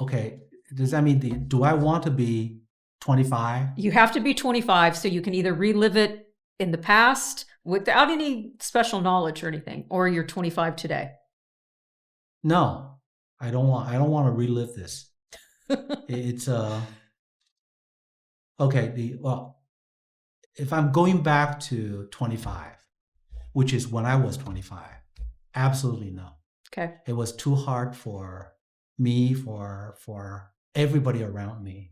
Okay. Does that mean do I want to be 25? You have to be 25 so you can either relive it in the past without any special knowledge or anything, or you're 25 today. No, I don't want to relive this. It's okay. Well, if I'm going back to 25, which is when I was 25, absolutely no. Okay. It was too hard for me, for everybody around me.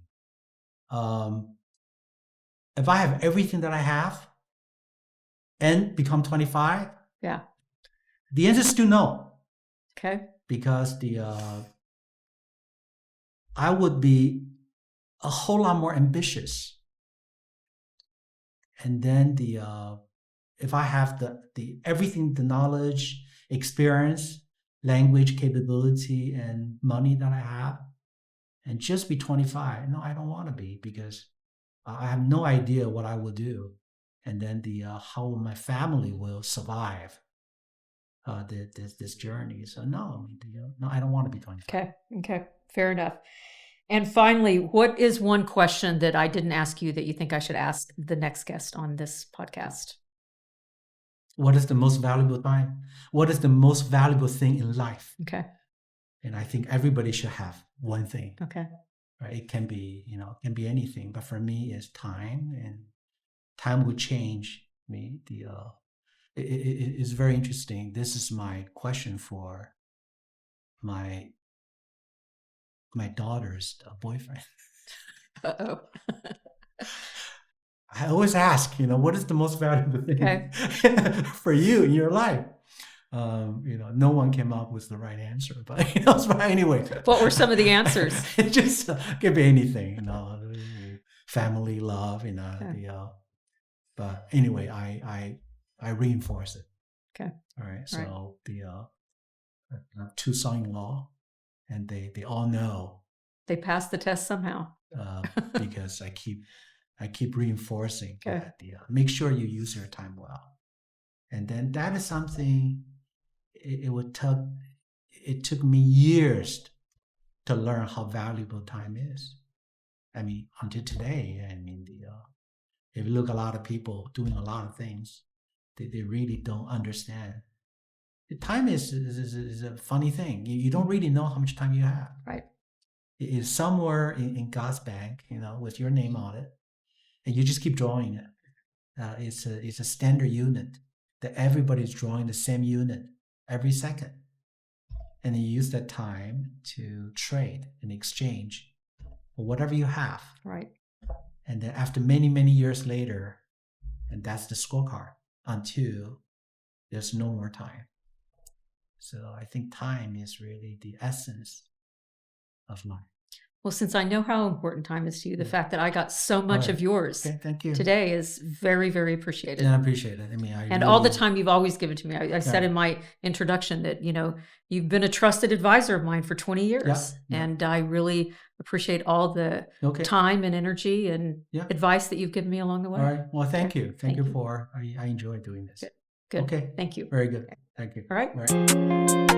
If I have everything that I have and become 25, Yeah. the answer is still no. Okay. Because I would be a whole lot more ambitious. And then if I have the everything, the knowledge, experience, language capability, and money that I have, and just be 25, no, I don't want to be, because I have no idea what I will do, and then how my family will survive this journey. So no, no, I don't want to be 25. Okay, fair enough. And finally, what is one question that I didn't ask you that you think I should ask the next guest on this podcast? What is the most valuable time? What is the most valuable thing in life? Okay. And I think everybody should have one thing. Okay. Right? It can be, it can be anything, but for me, it's time, and time will change me. It's very interesting. This is my question for my daughter's boyfriend. Uh-oh. I always ask, what is the most valuable thing for you in your life? No one came up with the right answer, but anyway. What were some of the answers? It just could be anything, family, love, but anyway, I reinforce it. Okay. All right. So the two son-in-law, and they all know. They passed the test somehow. Because I keep reinforcing that make sure you use your time well. And then that is something it took me years to learn how valuable time is. I mean, until today, if you look at a lot of people doing a lot of things, they really don't understand. Time is a funny thing. You don't really know how much time you have. Right. It is somewhere in God's bank, with your name on it, and you just keep drawing it. It's a standard unit that everybody's drawing the same unit every second, and you use that time to trade and exchange for whatever you have. Right. And then after many, many years later, and that's the scorecard until there's no more time. So I think time is really the essence of life. Well, since I know how important time is to you, the fact that I got so much of yours thank you. Today is very, very appreciated. Yeah, I appreciate it. And all the time you've always given to me. I said in my introduction that, you've been a trusted advisor of mine for 20 years. Yeah. And I really appreciate all the time and energy and advice that you've given me along the way. All right. Well, thank you. Thank you for, I enjoy doing this. Good. Okay. Thank you. Very good. Thank you. All right.